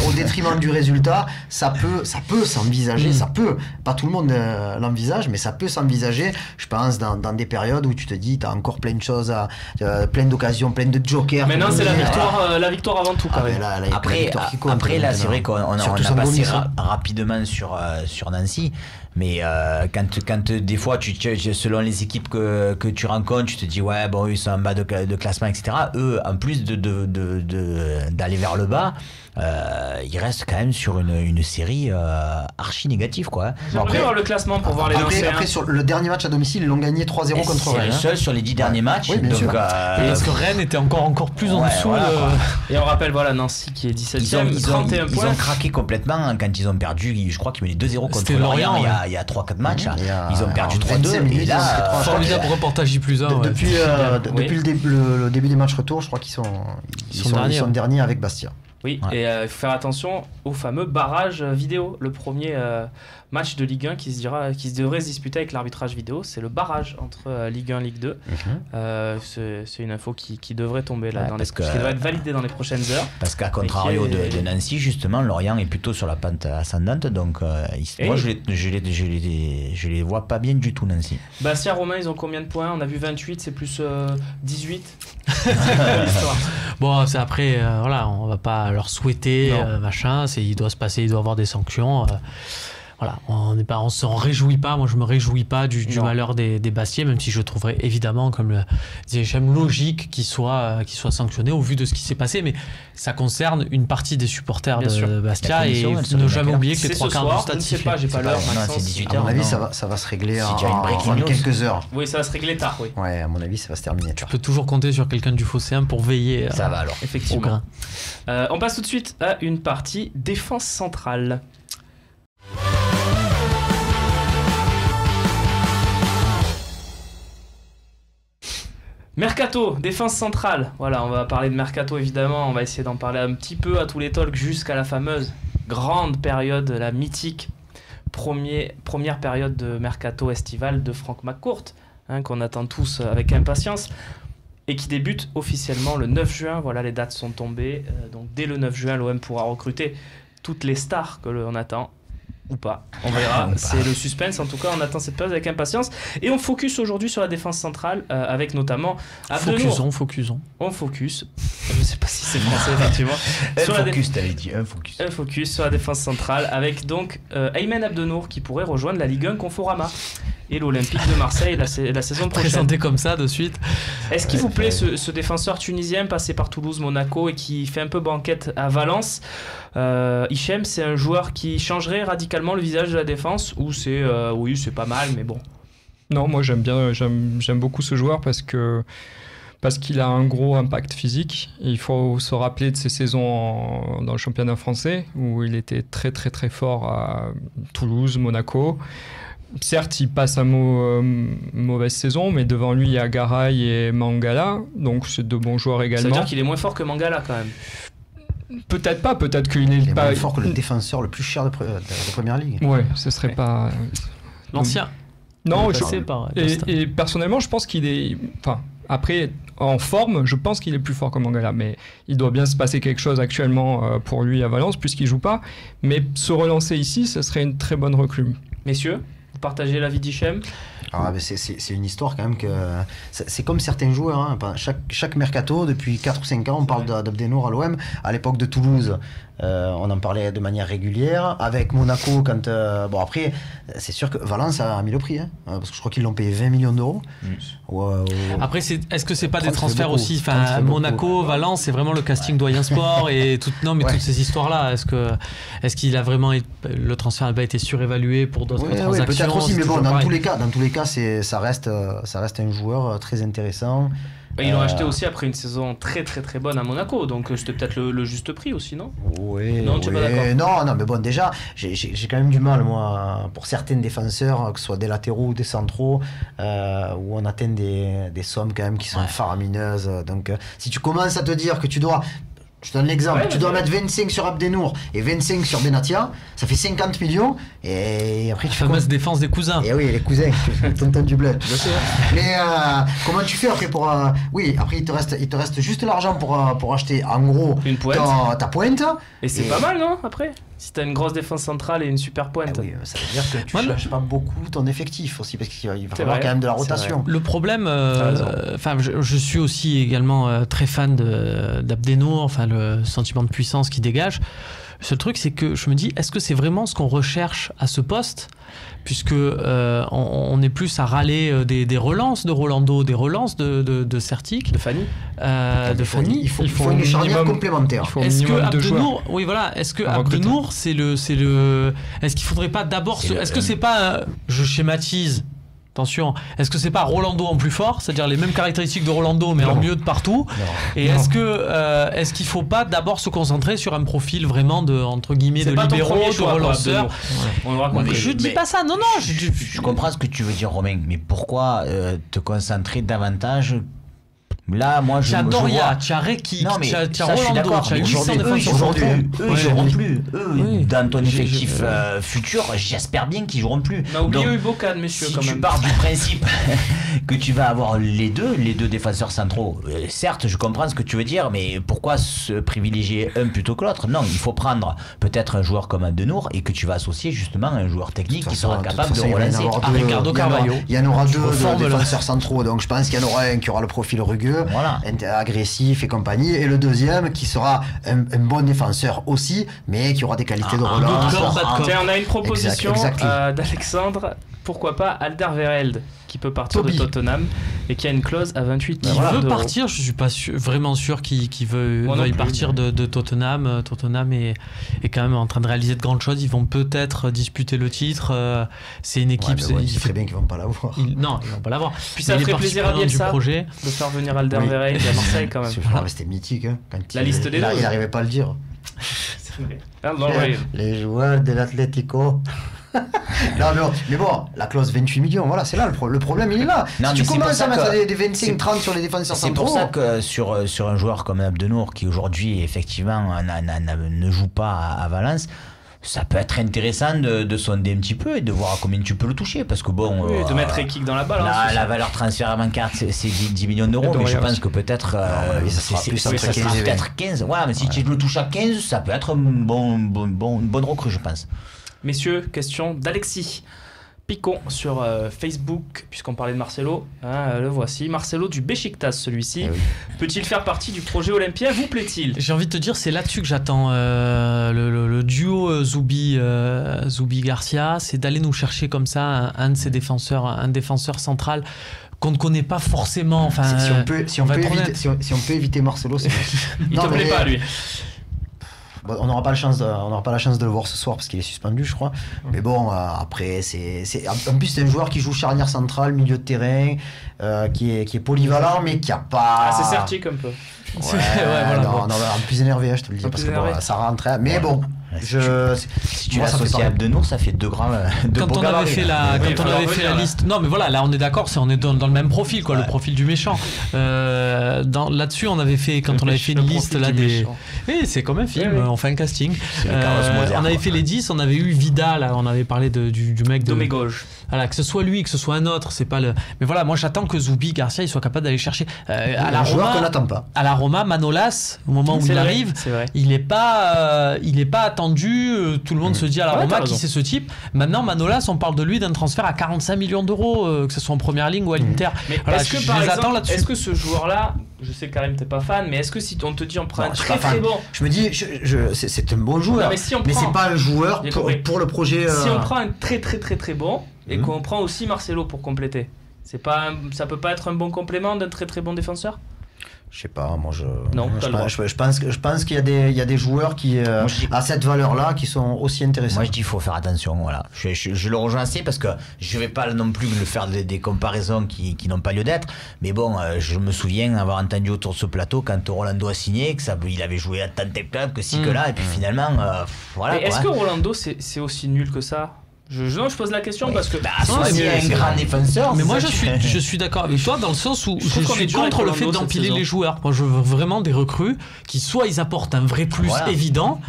au détriment du résultat, ça peut s'envisager. Ça peut. Pas tout le monde l'envisage, mais ça peut s'envisager. Je pense dans des périodes où tu te dis, t'as encore plein de choses, plein d'occasions, plein de jokers. Maintenant, c'est la victoire avant tout. Après, là, c'est vrai qu'on a passé rapidement sur Nancy. Mais quand des fois, selon les équipes que tu rencontres, tu te dis ouais, bon, ils sont en bas de classement, etc. Eux, en plus d'aller vers le bas, ils restent quand même sur une série archi négative, quoi. J'aimerais voir le classement pour voir les lancers. Après, sur le dernier match à domicile, ils l'ont gagné 3-0 contre Rennes. C'est le seul sur les 10 derniers matchs. Oui, bien sûr. Parce que Rennes était encore plus en dessous. Et on rappelle, voilà, Nancy qui est 17ème, 31 points. Ils ont craqué complètement quand ils ont perdu. Je crois qu'ils menaient 2-0 contre Lorient il y a 3-4 matchs. Ils ont perdu 3-2. Et là, formidable reportage J+1. Depuis le début des matchs retour, je crois qu'ils sont derniers avec Bastia. Oui, et il faut faire attention au fameux barrage vidéo. Le premier match de Ligue 1 qui devrait se disputer avec l'arbitrage vidéo, c'est le barrage entre Ligue 1 et Ligue 2. C'est une info qui devrait tomber là, qui devrait être validée dans les prochaines heures. Parce qu'à contrario de Nancy, justement, Lorient est plutôt sur la pente ascendante, donc moi je les vois pas bien du tout, Nancy. Bastia, Romain, ils ont combien de points? On a vu 28, c'est plus 18. Bon, c'est après, voilà, on va pas leur souhaiter machin, il doit avoir des sanctions. Voilà, on s'en réjouit pas. Moi, je me réjouis pas du malheur des Bastiais, même si je trouverais évidemment, comme le disait Hichem, logique qu'ils soient sanctionnés au vu de ce qui s'est passé. Mais ça concerne une partie des supporters de Bastia et ne jamais oublier que les 3 quarts du stade sifflent. Je sais pas, j'ai pas l'heure. C'est 18h. À mon avis, ça va se régler en quelques heures. Oui, ça va se régler tard, oui. Ouais, à mon avis, ça va se terminer. Tu peux toujours compter sur quelqu'un du Phocéen pour veiller. Ça va alors. Effectivement. On passe tout de suite à une partie défense centrale. Mercato, défense centrale. Voilà, on va parler de Mercato évidemment. On va essayer d'en parler un petit peu à tous les talks jusqu'à la fameuse grande période, la mythique première période de Mercato estival de Franck McCourt, qu'on attend tous avec impatience et qui débute officiellement le 9 juin. Voilà, les dates sont tombées. Donc dès le 9 juin, l'OM pourra recruter toutes les stars que l'on attend. Ou pas, on verra, c'est le suspense. En tout cas, on attend cette période avec impatience. Et on focus aujourd'hui sur la défense centrale avec notamment Focusons. On focus, je sais pas si c'est français effectivement. T'avais dit un focus sur la défense centrale avec donc Aymen Abdenour qui pourrait rejoindre la Ligue 1 Conforama et l'Olympique de Marseille la saison prochaine. Présenté comme ça de suite. Est-ce qu'il vous plaît ce défenseur tunisien passé par Toulouse, Monaco et qui fait un peu banquette à Valence? Hichem, c'est un joueur qui changerait radicalement le visage de la défense ou c'est c'est pas mal mais bon? Non, moi j'aime beaucoup ce joueur parce qu'il a un gros impact physique. Et il faut se rappeler de ses saisons dans le championnat français où il était très très très fort à Toulouse, Monaco. Certes, il passe mauvaise saison, mais devant lui, il y a Garay et Mangala, donc c'est de bons joueurs également. Ça veut dire qu'il est moins fort que Mangala quand même? Peut-être pas, peut-être qu'il est pas moins fort que le défenseur le plus cher de Première Ligue. Ouais, ce serait pas... L'ancien. Non, et personnellement, je pense qu'il est... Enfin, après, en forme, je pense qu'il est plus fort que Mangala, mais il doit bien se passer quelque chose actuellement pour lui à Valence, puisqu'il joue pas. Mais se relancer ici, ce serait une très bonne recrue. Messieurs, vous partagez l'avis d'Hichem? C'est une histoire quand même que... C'est comme certains joueurs, chaque mercato, depuis 4 ou 5 ans, on parle d'Abdenour à l'OM. À l'époque de Toulouse, on en parlait de manière régulière. Avec Monaco, quand... après, c'est sûr que Valence a mis le prix, parce que je crois qu'ils l'ont payé 20 millions d'euros. Après, est-ce que c'est pas des transferts aussi? Monaco, Valence, c'est vraiment le casting doyen sport et toutes ces histoires-là. Est-ce qu'il a vraiment... Le transfert n'a pas été surévalué pour d'autres transactions? Peut-être aussi, mais bon, dans tous les cas, ça reste un joueur très intéressant. Ils l'ont acheté aussi après une saison très très très bonne à Monaco, donc c'était peut-être le juste prix aussi, non? Oui, non, tu es pas d'accord. Non, mais bon, déjà, j'ai quand même du mal, moi, pour certains défenseurs, que ce soit des latéraux ou des centraux, où on atteint des sommes quand même qui sont faramineuses. Donc, si tu commences à te dire que tu dois... Je te donne l'exemple, tu dois mettre 25 sur Abdenour et 25 sur Benatia, ça fait 50 millions, et après tu fais... fameuse défense des cousins. Et oui, les cousins, tonton du bled, tu le sais. Mais comment tu fais après pour... oui, après il te reste juste l'argent pour acheter en gros une pointe. Ta pointe. Et c'est pas mal, non, après? Si t'as une grosse défense centrale et une super pointe. Oui, ça veut dire que tu ne lâches pas beaucoup ton effectif aussi, parce qu'il va falloir quand même de la rotation. Le problème, je suis aussi également très fan d'Abdenour, enfin le sentiment de puissance qu'il dégage. Le seul truc, c'est que je me dis, est-ce que c'est vraiment ce qu'on recherche à ce poste? Puisque on est plus à râler des relances de Rolando, des relances de Certic, de Fanny. Il faut une charnière complémentaire. Est-ce que Abdenour, oui voilà, est-ce que Abdenour, est-ce qu'il faudrait pas d'abord, est-ce que c'est pas, je schématise. Attention, est-ce que c'est pas Rolando en plus fort, c'est-à-dire les mêmes caractéristiques de Rolando mais en mieux de partout? Et est-ce qu'il faut pas d'abord se concentrer sur un profil vraiment de entre guillemets de libéraux, de relanceurs? Je dis pas ça, non. Je comprends ce que tu veux dire, Romain, mais pourquoi te concentrer davantage? Là, moi, tu as Doria, tu as Rekic, tu as Rolando, tu as 800 défenseurs aujourd'hui. Eux, ils joueront plus. Dans ton effectif futur, j'espère bien qu'ils joueront plus. On a oublié Ubokan, messieurs, quand même. Si tu pars du principe que tu vas avoir les deux défenseurs centraux, certes, je comprends ce que tu veux dire, mais pourquoi se privilégier un plutôt que l'autre? Non, il faut prendre peut-être un joueur comme Abdenour et que tu vas associer justement un joueur technique qui sera capable de relancer. Ricardo Carvalho. Il y en aura deux défenseurs centraux, donc je pense qu'il y en aura un qui aura le profil rugueux. Agressif et compagnie, et le deuxième qui sera un bon défenseur aussi, mais qui aura des qualités de relance. Tiens, on a une proposition d'Alexandre, pourquoi pas Alderweireld, qui peut partir de Tottenham et qui a une clause à 28 millions d'euros. Il veut partir, je suis pas vraiment sûr qu'il veuille partir de Tottenham. Tottenham est quand même en train de réaliser de grandes choses. Ils vont peut-être disputer le titre. C'est une équipe. Il serait bien qu'ils vont pas l'avoir. Non, ils vont pas l'avoir. Puis ça ferait plaisir à Bielsa de faire venir Alderweireld à Marseille quand même. C'était mythique. La liste des 12. Il n'arrivait pas à le dire. C'est vrai. Les joueurs de l'Atlético. Non, mais bon, la clause 28 millions, voilà, c'est là le problème, il est là. Non, si tu commences à mettre des 25-30 sur les défenseurs centraux. C'est pour ça que sur un joueur comme Abdenour, qui aujourd'hui effectivement ne joue pas à Valence, ça peut être intéressant de sonder un petit peu et de voir à combien tu peux le toucher, parce que bon, de mettre Rekic dans la balle. La valeur transfert en carte, c'est 10 millions d'euros, mais je pense que peut-être ça sera peut-être 15. Ouais, mais si tu le touches à 15, ça peut être une bonne recrue, je pense. Messieurs, question d'Alexis Picon sur Facebook, puisqu'on parlait de Marcelo. Le voici. Marcelo du Beşiktaş, celui-ci. Peut-il faire partie du projet olympien? Vous plaît-il? J'ai envie de te dire, c'est là-dessus que j'attends le duo Zubi-Garcia. C'est d'aller nous chercher comme ça un de ces défenseurs, un défenseur central qu'on ne connaît pas forcément. Enfin, si on peut éviter Marcelo, c'est il te plaît pas, lui? Bon, on n'aura pas la chance de le voir ce soir parce qu'il est suspendu, je crois. Mais bon, après, en plus c'est un joueur qui joue charnière centrale, milieu de terrain, qui est polyvalent, mais qui a pas. C'est Certic un peu. Non, en plus énervé, je te le dis, parce que ça rentre. Mais bon. Si tu l'associes à Abdenour, ça fait 2 grands. Quand on avait fait la liste, non mais voilà, là on est d'accord, on est dans le même profil, quoi, le profil du méchant. Là-dessus, on avait fait on avait fait une liste là des. Oui, c'est comme un film, on fait un casting. On avait fait les 10, on avait eu Vidal, on avait parlé du mec de Domegoj. Voilà, que ce soit lui, que ce soit un autre, c'est pas le. Mais voilà, moi j'attends que Zubi-Garcia il soit capable d'aller chercher. À la Roma, qu'on n'attend pas. À la Roma, Manolas, au moment où il arrive, il est pas attendu. Tout le monde se dit à la Roma qui c'est ce type. Maintenant, Manolas, on parle de lui d'un transfert à 45 millions d'euros, que ce soit en première ligne ou à l'Inter. Mais est-ce que par exemple, est-ce que ce joueur-là, je sais Karim t'es pas fan, mais est-ce que si on te dit on prend un très bon, je me dis c'est un bon joueur, mais c'est pas un joueur pour le projet. Si on prend un très très très très bon et qu'on prend aussi Marcelo pour compléter, ça peut pas être un bon complément d'un très très bon défenseur? Je sais pas, moi Non, je pense qu'il y a des joueurs qui à cette valeur-là qui sont aussi intéressants. Moi je dis qu'il faut faire attention, voilà. Je le rejoins assez parce que je vais pas non plus le faire des comparaisons qui n'ont pas lieu d'être, mais bon, je me souviens avoir entendu autour de ce plateau quand Rolando a signé que il avait joué à tant de clubs que ci que là, et puis finalement voilà. Mais est-ce que Rolando c'est aussi nul que ça? Je pose la question parce que c'est un grand défenseur. Mais moi je suis d'accord avec toi dans le sens où je suis contre le fait d'empiler les joueurs. Moi je veux vraiment des recrues qui soit ils apportent un vrai plus évident,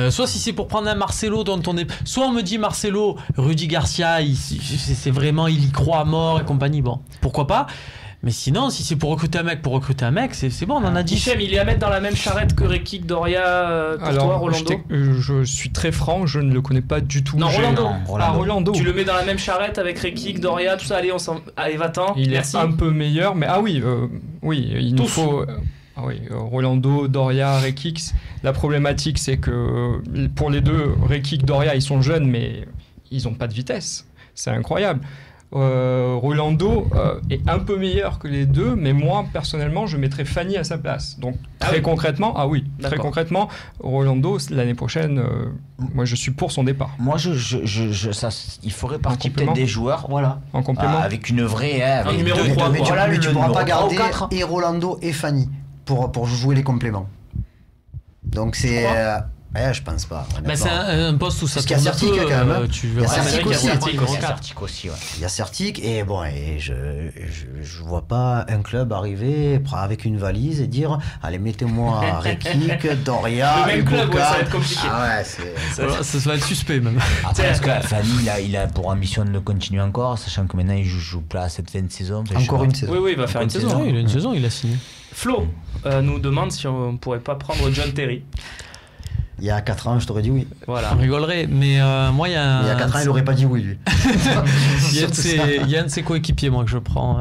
soit si c'est pour prendre un Marcelo dont on est, soit on me dit Marcelo, Rudy Garcia, c'est vraiment il y croit à mort et compagnie. Bon, pourquoi pas. Mais sinon, si c'est pour recruter un mec, c'est bon, on en a dit. Hichem, il est à mettre dans la même charrette que Rekik, Doria, toi, Rolando. Je suis très franc, je ne le connais pas du tout. Non, Rolando. Rolando. Tu le mets dans la même charrette avec Rekik, Doria, tout ça. Allez, va-t'en. Il est un peu meilleur, mais il nous faut. Rolando, Doria, Rekik. La problématique, c'est que pour les deux, Rekik, Doria, ils sont jeunes, mais ils n'ont pas de vitesse. C'est incroyable. Rolando est un peu meilleur que les deux, mais moi personnellement je mettrais Fanny à sa place. Donc très concrètement, Rolando l'année prochaine, moi je suis pour son départ. Moi il faudrait partir peut-être des joueurs, voilà, en complément, avec une vraie, avec numéro 3, mais tu pourras pas garder et Rolando et Fanny pour jouer les compléments. Donc c'est je pense pas. C'est un poste où ça tourne un peu. Quand même. Il y a Certic aussi. Il y a Certic et je vois pas un club arriver avec une valise et dire allez mettez-moi Rekik, Doria, le même club, ça va être compliqué. Ça va être suspect même. Parce que Fanny il a pour ambition de continuer encore, sachant que maintenant il joue pas à cette fin de saison. Encore une saison. Oui, il va faire une saison. Il a une saison, il a signé. Flo nous demande si on pourrait pas prendre John Terry. Il y a 4 ans, je t'aurais dit oui. Voilà. On rigolerait, mais moi, il y a... Il y a 4 ans, il aurait pas dit oui, lui. Il y a un de ses coéquipiers, moi, que je prends.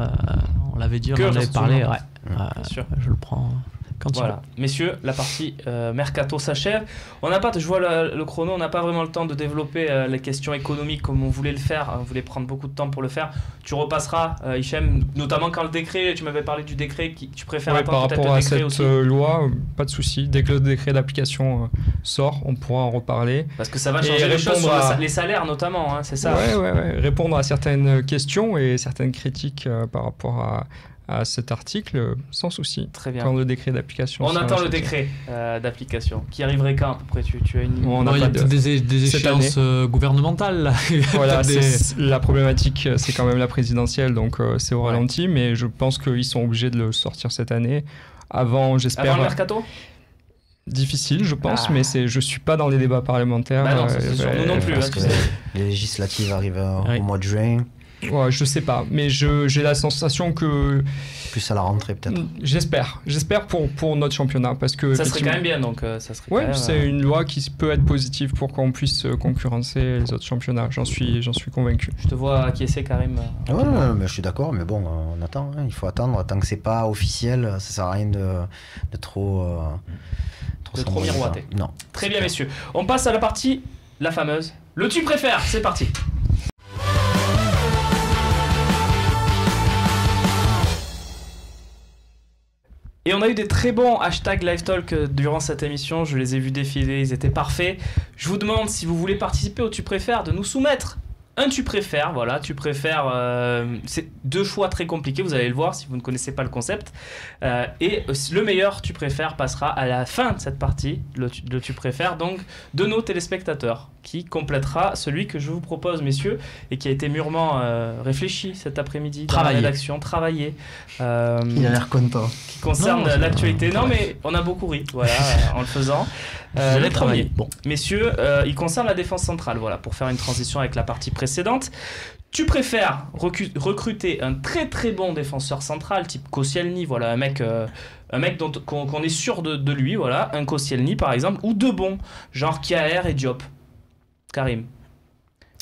On l'avait dit, on en avait parlé. Bien sûr. Je le prends quand il va. Messieurs, la partie Mercato s'achève. Je vois le chrono, on n'a pas vraiment le temps de développer les questions économiques comme on voulait le faire. On voulait prendre beaucoup de temps pour le faire. Tu repasseras, Hichem, notamment quand le décret, tu m'avais parlé du décret, tu préfères attendre par rapport à cette loi, pas de souci. Dès que le décret d'application sort, on pourra en reparler. Parce que ça va changer les choses sur les salaires notamment, c'est ça. Répondre à certaines questions et certaines critiques par rapport à cet article sans souci. Très bien. Quand le décret d'application. On attend le décret d'application qui arriverait quand à peu près tu as une... Il y a des échéances gouvernementales là. Voilà, la problématique c'est quand même la présidentielle, donc c'est au ralenti, mais je pense qu'ils sont obligés de le sortir cette année. Avant le mercato. Difficile, je pense, mais je suis pas dans les débats parlementaires. Non, c'est sûr. Nous non plus. Parce que les législatives arrivent au mois de juin. Ouais, je sais pas, mais j'ai la sensation que... Plus à la rentrée peut-être. J'espère pour notre championnat, parce que... Ça serait quand même bien, donc ça serait c'est une loi qui peut être positive pour qu'on puisse concurrencer les autres championnats, j'en suis convaincu. Je te vois acquiescer, Karim. Mais je suis d'accord, mais bon, on attend, il faut attendre, tant que c'est pas officiel, ça sert à rien de trop miroiter. Non. Très bien, messieurs. On passe à la partie, la fameuse, le tu préfères, c'est parti. Et on a eu des très bons hashtags LiveTalk durant cette émission, je les ai vus défiler, ils étaient parfaits. Je vous demande si vous voulez participer au Tu préfères de nous soumettre un tu préfères, voilà, tu préfères, c'est 2 choix très compliqués, vous allez le voir si vous ne connaissez pas le concept. Et le meilleur tu préfères passera à la fin de cette partie, le tu préfères, donc de nos téléspectateurs, qui complétera celui que je vous propose, messieurs, et qui a été mûrement réfléchi cet après-midi dans la rédaction, travaillé. Il a l'air content. Qui concerne l'actualité. Non, mais on a beaucoup ri, voilà, en le faisant. Le premier, messieurs, il concerne la défense centrale, voilà, pour faire une transition avec la partie précédente. Tu préfères recruter un très très bon défenseur central, type Koscielny, voilà, un mec qu'on est sûr de lui, voilà, un Koscielny par exemple, ou 2 bons, genre Kjaer et Diop. Karim.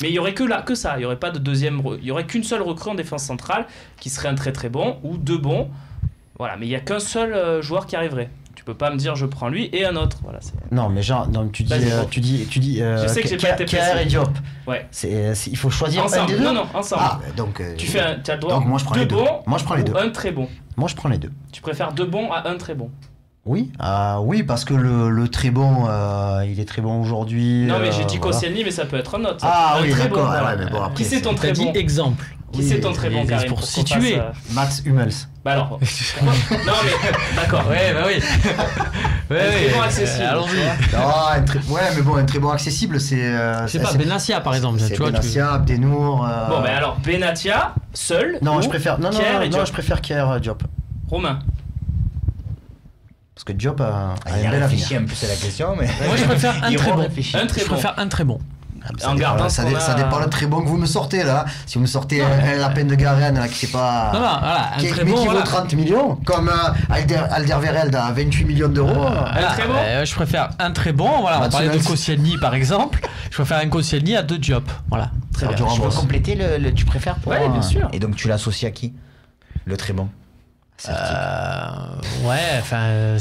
Mais il n'y aurait que ça, il n'y aurait pas de deuxième, il n'y aurait qu'une seule recrue en défense centrale qui serait un très très bon, ou 2 bons, voilà, mais il n'y a qu'un seul joueur qui arriverait. Tu peux pas me dire je prends lui et un autre. Voilà, non, mais genre, non, tu dis je sais que j'ai pas été précis. Kerr et Diop. Ouais. Il faut choisir ensemble. un des deux. Non, ensemble. Ah, donc. Tu as le droit. Donc moi je prends les deux. Moi je prends les deux. Un très bon. Moi je prends les deux. Tu préfères 2 bons à 1 très bon. Oui, oui, parce que le très bon, il est très bon aujourd'hui. Non, mais j'ai dit Koscielny, mais ça peut être un autre. Ah oui, d'accord. Bon, voilà. Mais bon, après, qui c'est ton très bon exemple. Qui c'est ton très bon, Karim, pour situer Mats Hummels. Bah alors. Non, mais d'accord. Ouais, bah oui. Très bon accessible. Allons-y. Ouais, mais bon, un très bon accessible, c'est. Je sais pas, Benatia par exemple. C'est Benatia, Abdenour. Bon, mais alors, Benatia, seul. Non, je préfère. Non, je préfère Kerr Diop. Romain. Parce que Diop a un bel avenir. Un peu c'est la question, mais. Moi, je préfère un très bon. Je préfère un très bon. Ça dépend le très bon que vous me sortez là. Si vous me sortez un lapin de Garenne là, qui c'est pas. Non, voilà, un très bon. Qui vaut 30 millions, comme Alderweireld à 28 millions d'euros. Un très bon. Je préfère un très bon. Voilà, on parlait de Koscielny par exemple. Je préfère un Koscielny à 2 Diop. Voilà. Très bien. Je peux compléter le tu préfères pour. Ouais, bien sûr. Et donc tu l'associes à qui? Le très bon. Ouais, enfin,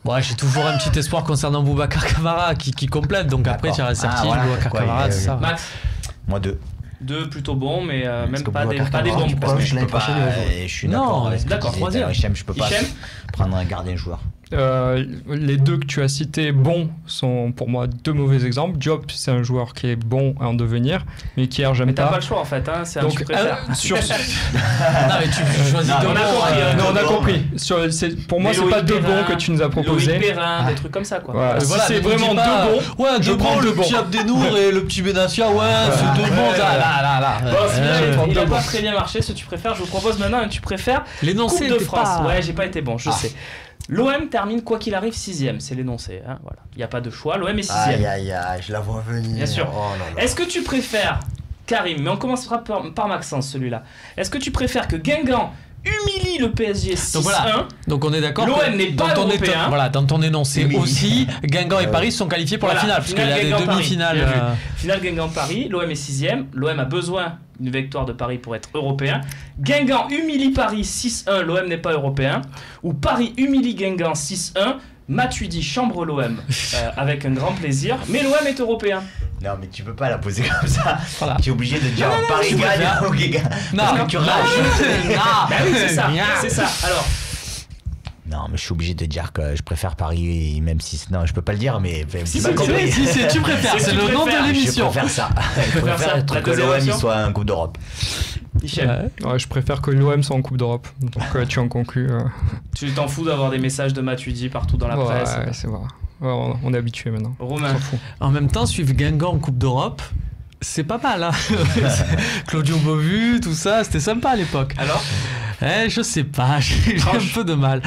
bon, j'ai toujours un petit espoir concernant Boubacar Kamara qui complète. Donc après, tu as Certi, Boubacar Kamara, c'est ça. Max. Moi 2. 2 plutôt bons, mais même pas des bons. Je suis d'accord. D'accord, 3e. Je peux pas prendre un gardien joueur. Les 2 que tu as cités bons sont pour moi 2 mauvais exemples. Diop, c'est un joueur qui est bon à en devenir, mais qui j'aime pas. Mais t'as pas le choix en fait, hein, c'est un tu préfères. Non, mais tu choisis on a compris. Pour moi, c'est pas 2 bons que tu nous as proposés. Loïc Perrin, des trucs comme ça quoi. Voilà, si c'est vraiment 2 bons. Ouais, 2 bons, le petit Abdenour et le petit Benatia, c'est 2 bons. Là. Bon, il a pas très bien marché ce tu préfères. Je vous propose maintenant un tu préfères. L'énoncé de France. Ouais, j'ai pas été bon, je sais. L'OM termine quoi qu'il arrive 6ème, c'est l'énoncé. Hein, voilà. Il n'y a pas de choix, l'OM est 6ème. Aïe, je la vois venir. Bien sûr. Est-ce que tu préfères, Karim, mais on commencera par Maxence celui-là. Est-ce que tu préfères que Guingamp humilie le PSG 6-1? Donc voilà. Donc on est d'accord. L'OM n'est pas européen. Voilà, dans ton énoncé aussi, Guingamp et Paris sont qualifiés pour la finale, parce qu'il y a des demi-finales. Finale Guingamp-Paris, l'OM est 6ème. L'OM a besoin d'une victoire de Paris pour être européen. Guingamp humilie Paris 6-1, l'OM n'est pas européen. Ou Paris humilie Guingamp 6-1, Matuidi chambre l'OM avec un grand plaisir, mais l'OM est européen. Non, mais tu peux pas la poser comme ça. Voilà. Tu es obligé de dire Paris gagne ou Guingamp. Non, tu rages. Bah oui, c'est ça. Alors. Non, mais je suis obligé de dire que je préfère Paris, même si. Non, je peux pas le dire, mais. Si tu préfères, c'est le nom de l'émission. Je préfère ça. Je préfère que l'OM soit en Coupe d'Europe. Michel. Ouais, je préfère que l'OM soit en Coupe d'Europe. Donc tu en conclus. Tu t'en fous d'avoir des messages de Matuidi partout dans la presse. Ouais, c'est vrai. Ouais, on est habitué maintenant. Romain. En même temps, suivre Guingamp en Coupe d'Europe, c'est pas mal. Hein. Claudio Beauvu, tout ça, c'était sympa à l'époque. Alors je sais pas, j'ai un peu de mal.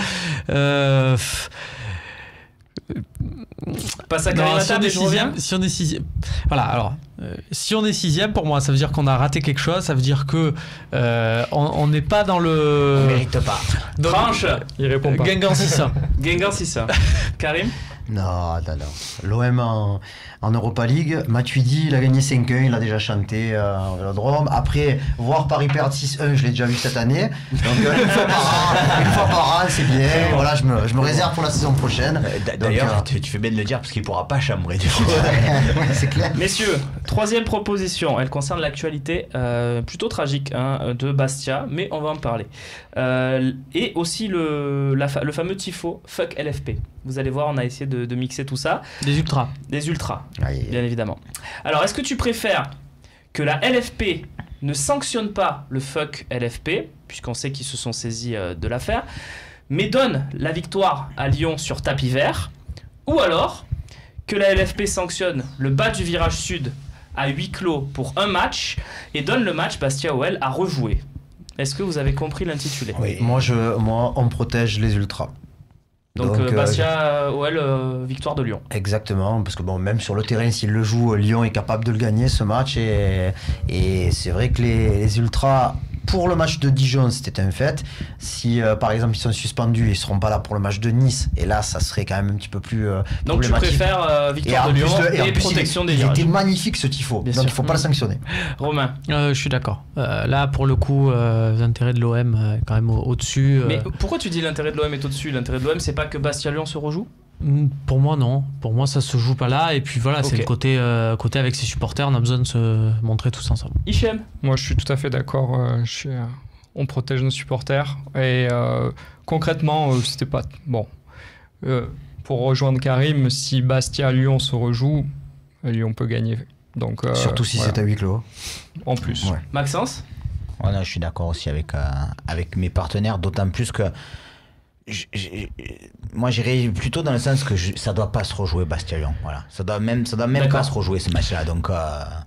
Passe à Karim Atta, si on est 6ème. Voilà, alors, si on est 6ème, pour moi, ça veut dire qu'on a raté quelque chose, ça veut dire que on n'est pas dans le. On mérite pas. Donc, tranche. Il répond pas. Guingamp 6-1. Guingamp 6-1. Karim. Non. L'OM en Europa League, Matuidi, il a gagné 5-1, il a déjà chanté au Vélodrome. Après, voir Paris perdre 6-1, je l'ai déjà vu cette année. Donc une fois par an, c'est bien. Voilà, je me réserve pour la saison prochaine. D'ailleurs, tu fais bien de le dire parce qu'il pourra pas chambrer du coup. Ouais, c'est clair. Messieurs, 3ème proposition, elle concerne l'actualité plutôt tragique de Bastia, mais on va en parler. Et aussi le fameux tifo Fuck LFP. Vous allez voir, on a essayé de mixer tout ça. Des ultras, bien évidemment. Alors, est-ce que tu préfères que la LFP ne sanctionne pas le Fuck LFP, puisqu'on sait qu'ils se sont saisis de l'affaire, mais donne la victoire à Lyon sur tapis vert, ou alors que la LFP sanctionne le bas du virage sud à huis clos pour un match et donne le match Bastia-OL à rejouer? Est-ce que vous avez compris l'intitulé? Oui, moi on protège les ultras. Donc Bastia, OL, victoire de Lyon. Exactement, parce que bon, même sur le terrain, s'il le joue, Lyon est capable de le gagner ce match. Et c'est vrai que les ultras pour le match de Dijon, c'était un fait. Si par exemple ils sont suspendus, ils seront pas là pour le match de Nice. Et là, ça serait quand même un petit peu plus donc tu préfères victoire de Lyon et protection des virages. Il était magnifique ce tifo, donc il faut pas le sanctionner. Romain, je suis d'accord. Là, pour le coup, l'intérêt de l'OM est quand même au-dessus. Mais pourquoi tu dis l'intérêt de l'OM est au-dessus? L'intérêt de l'OM, c'est pas que Bastia-Lyon se rejoue? Pour moi, non. Pour moi, ça se joue pas là. Et puis voilà, c'est le côté avec ses supporters. On a besoin de se montrer tous ensemble. Hichem? Moi, je suis tout à fait d'accord. On protège nos supporters. Et concrètement, c'était pas... Bon. Pour rejoindre Karim, si Bastia-Lyon se rejoue, Lyon peut gagner. Donc, surtout si c'est à huis clos. En plus. Ouais. Maxence? Voilà, je suis d'accord aussi avec mes partenaires, d'autant plus que moi j'irais plutôt dans le sens que ça doit pas se rejouer Bastia-Lyon, voilà. Ça doit même pas se rejouer ce match-là. Donc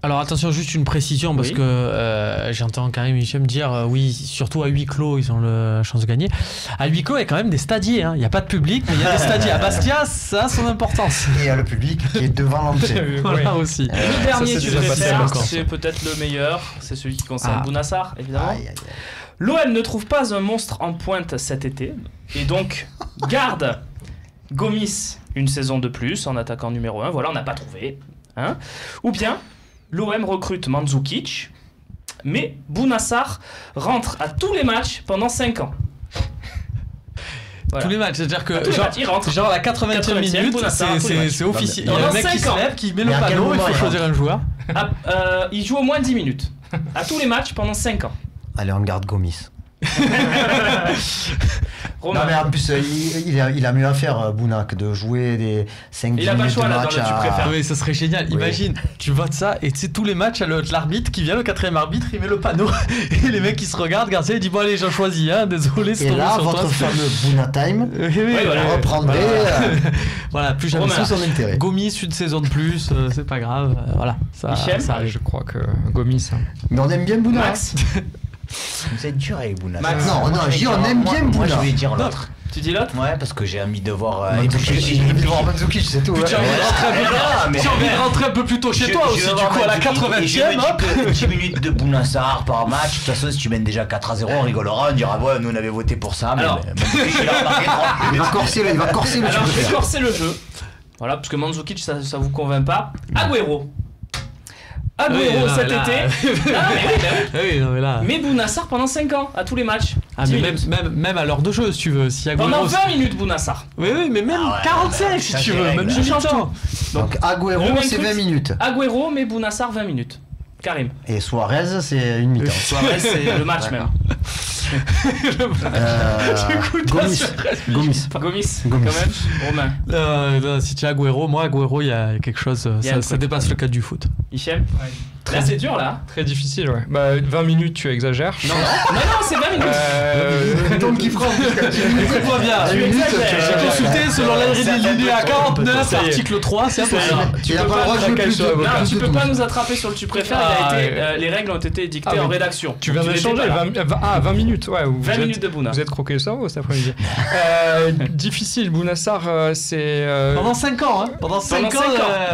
alors attention, juste une précision parce que j'entends Karim Hichem dire oui, surtout à huis clos ils ont la chance de gagner. À huis clos il y a quand même des stadiers, il n'y a pas de public mais il y a des stadiers. À Bastia ça a son importance. Et il y a le public qui est devant l'entrée. Voilà aussi. Le dernier tu préfères, c'est peut-être le meilleur, c'est celui qui concerne Bounassar évidemment. L'OM ne trouve pas un monstre en pointe cet été et donc garde Gomis une saison de plus en attaquant numéro 1. Voilà, on n'a pas trouvé. Ou bien l'OM recrute Mandzukic, mais Bounassar rentre à tous les matchs pendant 5 ans. Voilà. Tous les matchs, c'est-à-dire que genre la 80e minute, c'est officiel. Il y a un mec qui se lève, qui met le panneau, il faut choisir un joueur. Il joue au moins 10 minutes. À tous les matchs pendant 5 ans. Allez, on garde Gomis. Romain. Non mais en plus il a mieux à faire Bouna que de jouer des 5-10 minutes de match. Il a pas le choix là tu préfères. Oui, ça serait génial. Oui. Imagine, tu votes ça et tu sais tous les matchs l'arbitre qui vient, le 4e arbitre, il met le panneau et les mecs qui se regardent, Garcia il dit bon allez j'en choisis désolé c'est tombé sur toi. Et là votre fameux Bouna time on reprendrait voilà, plus jamais son intérêt. Gomis une saison de plus, c'est pas grave, voilà. Ça arrive. Je crois que Gomis. Mais on aime bien Bouna. Max. Vous êtes dur avec Bouna. Non, on aime bien Bouna. Moi je vais dire l'autre. Tu dis l'autre? Ouais, parce que j'ai envie de voir Mandzukic, c'est tout. J'ai envie de rentrer un peu plus tôt chez toi aussi, du coup à la 80e. 10 minutes de Bounassar par match. De toute façon, si tu mènes déjà 4-0, on rigolera, on dira ouais, nous on avait voté pour ça. Mais il va corser le jeu. Alors je vais corser le jeu. Voilà, parce que Mandzukic ça vous convainc pas. Agüero cet été. Mais Bounassar pendant 5 ans, à tous les matchs. Même à l'heure de jeu, si tu veux. Pendant 20 minutes, Bounassar. Oui, mais même 45 si tu veux. Même tu changes tout. Donc Agüero, c'est 20 minutes. Agüero, mais Bounassar, 20 minutes. Karim. Et Suarez, c'est une mi-temps. Suarez, c'est le match même. Gomis, quand même. Romain. Si tu as Agüero, il y a quelque chose, ça dépasse le cadre du foot. Hichem. Là c'est dur là. Très difficile, ouais. 20 minutes tu exagères. Non, c'est 20 minutes. Donc il prend. Écoute-moi bien. Tu exagères. J'ai consulté selon l'alinéa 49, article 3, c'est impossible. Tu n'as pas le droit de jouer plus de. Non, tu peux pas nous attraper sur le tu préfères. Les règles ont été dictées en rédaction. Tu viens de changer. 20 minutes, ouais. 20 minutes de Bouna. Vous êtes croqué le cerveau cet après-midi. Difficile, Bounassar, c'est. Pendant 5 ans, Pendant 5 ans.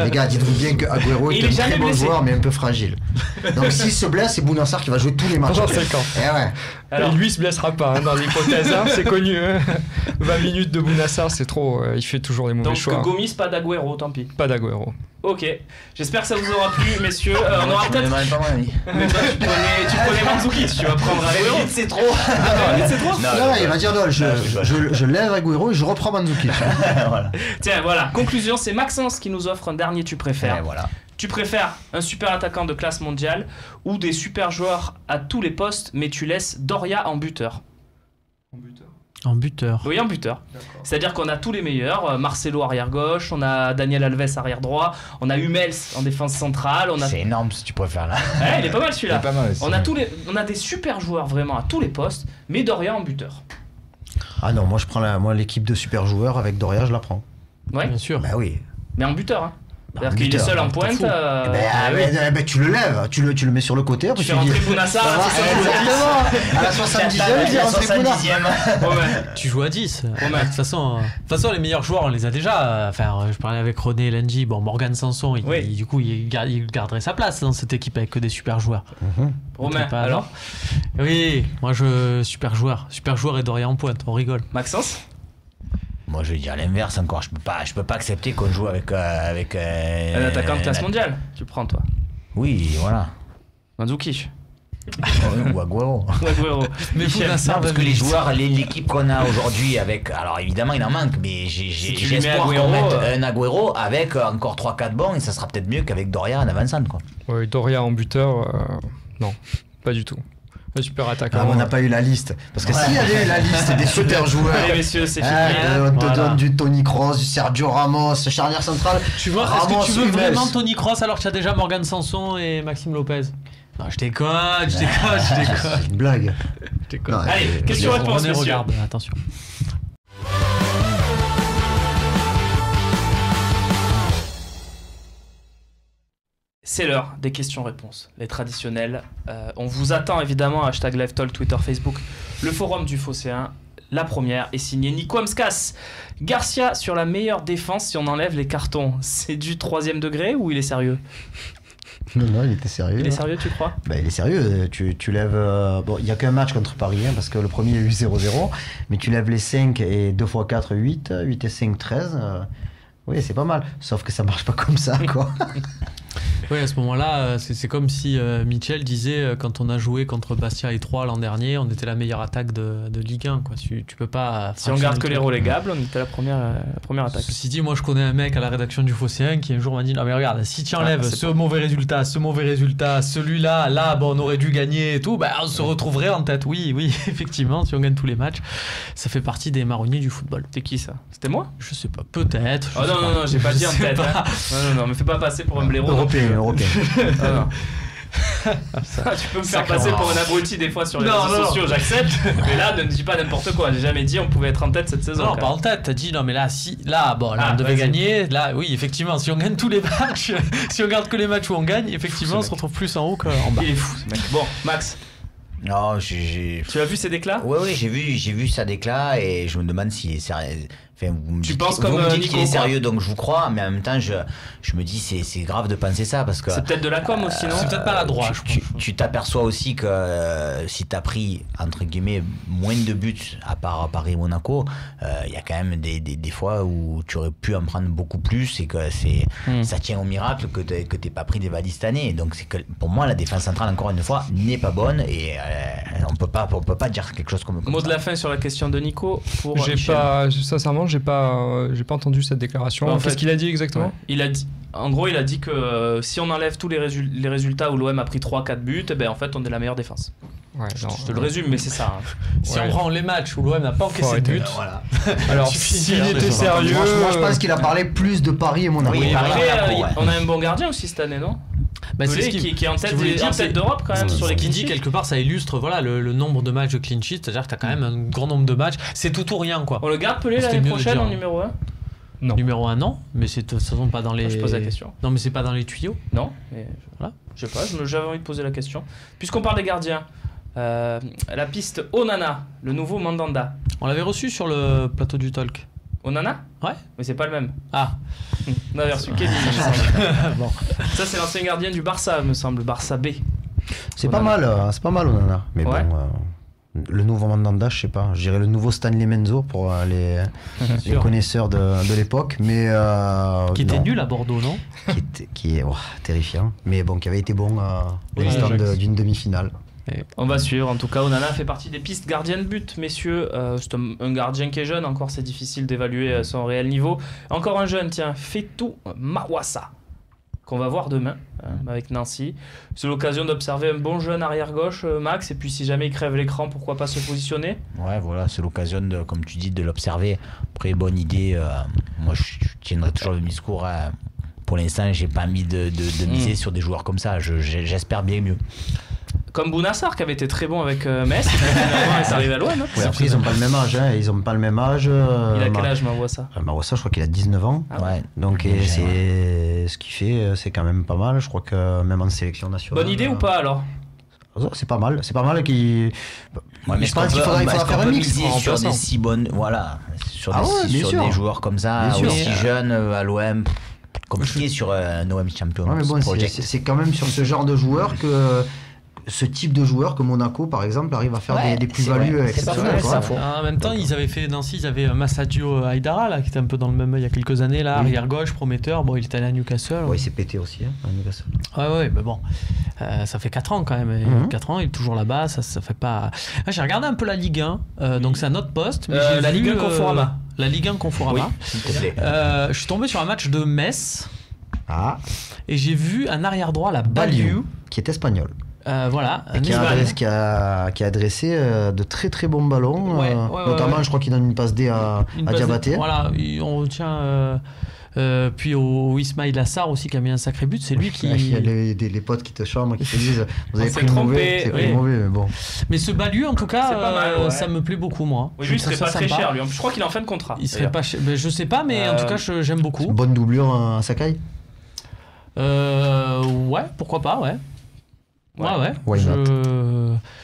Les gars, dites-vous bien que Agüero est un très bon joueur, mais un peu fragile. Donc s'il se blesse, c'est Bounassar qui va jouer tous les matchs. Pendant 5 ans. Alors, et lui il se blessera pas dans l'hypothèse, c'est connu. 20 minutes de Bounassar, c'est trop. Il fait toujours les mauvais choix. Donc Gomis, pas d'Agüero, tant pis. Pas d'Agüero. Ok, j'espère que ça vous aura plu, messieurs. On aura peut-être. Mais toi, tu prenais Mandzukic, tu vas prendre Agüero. C'est trop. C'est trop. Non, il va dire non, je lève Agüero et je reprends Mandzukic. Tiens, voilà. Conclusion, c'est Maxence qui nous offre un dernier tu préfères. Voilà. Tu préfères un super attaquant de classe mondiale ou des super joueurs à tous les postes, mais tu laisses Doria en buteur? En buteur. Oui, en buteur. C'est-à-dire qu'on a tous les meilleurs. Marcelo arrière gauche, on a Daniel Alves arrière droit, on a Hummels en défense centrale. C'est énorme si tu préfères là. Ouais, il est pas mal celui-là. Pas mal aussi, on a des super joueurs vraiment à tous les postes, mais Doria en buteur. Ah non, moi je prends l'équipe de super joueurs avec Doria, je la prends. Ouais. Bien sûr. Bah oui. Mais en buteur, C'est-à-dire qu'il est seul en pointe. Tu le lèves, tu le mets sur le côté. Tu fais rentrer Bounassar à la 70e. Tu joues à 10. De toute façon, les meilleurs joueurs, on les a déjà. Enfin, je parlais avec René Lenji. Bon, Morgan Sanson, du coup, il garderait sa place dans cette équipe avec que des super joueurs. Romain, alors oui, moi, super joueur et Dorian en pointe. On rigole. Maxence? Moi, je vais dire l'inverse encore. Je peux pas accepter qu'on joue avec un attaquant de classe mondiale. Tu prends, toi? Oui, voilà. Mandzukic. Ou Agüero. Mais parce que les joueurs, l'équipe qu'on a aujourd'hui avec, alors évidemment il en manque, mais j'ai espoir qu'on mette un Agüero avec encore 3-4 bons et ça sera peut-être mieux qu'avec Doria en avançant, quoi. Oui, Doria en buteur, non, pas du tout. Un super attaquant. On n'a pas eu la liste. Parce que s'il y avait eu la liste des super joueurs. Allez, messieurs, c'est fini. On te donne du Toni Kroos, du Sergio Ramos, charnière centrale. Tu vois, est-ce que tu veux vraiment Toni Kroos alors que tu as déjà Morgan Sanson et Maxime Lopez? Non, je déconne. C'est une blague. Allez, question-réponse, messieurs. Regarde, attention. C'est l'heure des questions-réponses, les traditionnelles. On vous attend évidemment, hashtag LiveTalk, Twitter, Facebook, le forum du Phocéen. La première est signée Nico Amskas. Garcia sur la meilleure défense si on enlève les cartons. C'est du 3e degré ou il est sérieux? Non, il était sérieux. Il est sérieux, tu crois? Il est sérieux. Tu lèves. Bon, il n'y a qu'un match contre Paris, parce que le premier, il y a eu 0-0. Mais tu lèves les 5 et 2 x 4, 8. 8 et 5, 13. Oui, c'est pas mal. Sauf que ça marche pas comme ça, quoi. Oui, à ce moment-là, c'est comme si Michel disait quand on a joué contre Bastia et 3 l'an dernier, on était la meilleure attaque de Ligue 1. Quoi. Tu peux pas. Si on garde que les relégables, on était la première attaque. Ceci dit, moi je connais un mec à la rédaction du Phocéen qui un jour m'a dit non mais regarde, si tu enlèves mauvais résultat, celui-là, là, bon, on aurait dû gagner et tout, on se retrouverait en tête. Oui, effectivement, si on gagne tous les matchs, ça fait partie des marronniers du football. C'est qui ça? C'était moi? Je sais pas, peut-être. Oh non, j'ai pas dit en tête. Non, me fais pas passer pour un blaireau. Européen. Tu peux me faire passer pour un abruti des fois sur les réseaux sociaux, j'accepte. Mais là, ne me dis pas n'importe quoi. J'ai jamais dit on pouvait être en tête cette saison. Non, pas en tête. T'as dit non, mais là, on devait gagner. Là, oui, effectivement, si on gagne tous les matchs, si on garde que les matchs où on gagne, effectivement, on se retrouve plus en haut qu'en bas. Il est fou, ce mec. Bon, Max. Non, Tu as vu ses déclats? Oui, j'ai vu sa déclat et je me demande s'il est sérieux. Enfin, vous me dites qu'il est sérieux, donc je vous crois, mais en même temps, je me dis c'est grave de penser ça parce que. C'est peut-être de la com aussi, non? C'est peut-être pas la droite. Tu t'aperçois aussi que si t'as pris entre guillemets moins de buts à part Paris et Monaco, il y a quand même des fois où tu aurais pu en prendre beaucoup plus et que ça tient au miracle que t'aies pas pris des valises cette année. Donc c'est que pour moi la défense centrale encore une fois n'est pas bonne et on peut pas dire quelque chose comme mot ça. De la fin sur la question de Nico. Sincèrement, j'ai pas entendu cette déclaration. Qu'est-ce qu'il a dit exactement? Il a dit que si on enlève tous les résultats où l'OM a pris 3-4 buts, en fait on est la meilleure défense. Je te le résume, mais c'est ça. Si on prend les matchs où l'OM n'a pas encaissé de but, voilà. Alors s'il était sérieux, moi je pense qu'il a parlé plus de Paris et Monaco. Oui, on a un bon gardien aussi cette année, non? Pelé, qui est en tête d'Europe quand même sur les qui dit quelque part, ça illustre le nombre de matchs de clean sheet, c'est-à-dire que tu as quand même un grand nombre de matchs, c'est tout ou rien quoi. On le garde Pelé l'année prochaine en numéro 1? Non. Numéro 1 non, mais c'est de toute façon pas dans les. Je pose la question. Non, mais c'est pas dans les tuyaux. Non, mais voilà. Je sais pas, j'avais envie de poser la question. Puisqu'on parle des gardiens, la piste Onana, le nouveau Mandanda. On l'avait reçu sur le plateau du Talk. Onana? Ouais. Mais c'est pas le même. Ah. On avait reçu Kevin, me semble. Bon. Ça, c'est l'ancien gardien du Barça, me semble, Barça B. C'est pas mal, Onana. Mais ouais. Bon, le nouveau Mandanda, je sais pas. Je dirais le nouveau Stanley Menzo pour les connaisseurs de l'époque. Mais qui était nul à Bordeaux, non? Qui est terrifiant. Mais bon, qui avait été bon à l'instant d'une demi-finale. On va suivre. En tout cas, Onana fait partie des pistes gardiens de but, messieurs. C'est un gardien qui est jeune. Encore, c'est difficile d'évaluer son réel niveau. Encore un jeune, tiens, Fetou Mawassa, qu'on va voir demain avec Nancy. C'est l'occasion d'observer un bon jeune arrière-gauche, Max. Et puis, si jamais il crève l'écran, pourquoi pas se positionner? Ouais, voilà, c'est l'occasion, comme tu dis, de l'observer. Après, bonne idée. Moi, je tiendrai toujours le discours. Pour l'instant, j'ai pas mis de miser sur des joueurs comme ça. J'espère bien mieux. Comme Bounassar qui avait été très bon avec Metz, et finalement est arrivé à l'OM. Ouais, après ils n'ont pas le même âge, hein. Ils ont pas le même âge. Il a quel âge Mawassa? Mawassa, je crois qu'il a 19 ans. Ah ouais. Donc ce qu'il fait, c'est quand même pas mal. Je crois que même en sélection nationale. Bonne idée ou pas alors? C'est pas mal qu'il. Ouais, mais je pense qu'il faudra faire un mix sur des si bonnes, voilà, sur des joueurs comme ça, aussi jeunes à l'OM. Compliqué sur un OM Champions. Ouais, mais bon, c'est quand même sur ce genre de joueurs que ce type de joueur que Monaco par exemple arrive à faire des plus-values exceptionnelles. En même temps, ils avaient fait Nancy, ils avaient Massadio Haidara là, qui était un peu dans le même il y a quelques années là, arrière gauche, prometteur. Bon, il était allé à Newcastle. Ouais, il s'est pété aussi à Newcastle. Ouais, mais bon, ça fait 4 ans quand même. 4 ans, il est toujours là-bas. Ça fait pas. J'ai regardé un peu la Ligue 1, donc c'est un autre poste. Mais la Ligue 1 Conforama. La Ligue 1 Conforama. Je suis tombé sur un match de Metz. Et j'ai vu un arrière droit, la Baliou, qui est espagnol. Voilà, qui a adressé de très très bons ballons, notamment je crois qu'il donne une passe D à Diabaté. Voilà, on retient puis au Ismaïl Assar aussi qui a mis un sacré but, c'est lui qui... Il y a les potes qui te chambrent, qui te disent vous avez pris le mauvais, c'est pris mauvais, mais bon. Mais ce Balieu en tout cas, ça me plaît beaucoup moi. Oui, lui il serait pas très cher lui, je crois qu'il est en fin de contrat. Il serait pas cher, je sais pas, mais en tout cas j'aime beaucoup. Une bonne doublure à Sakai. Ouais, pourquoi pas, ouais.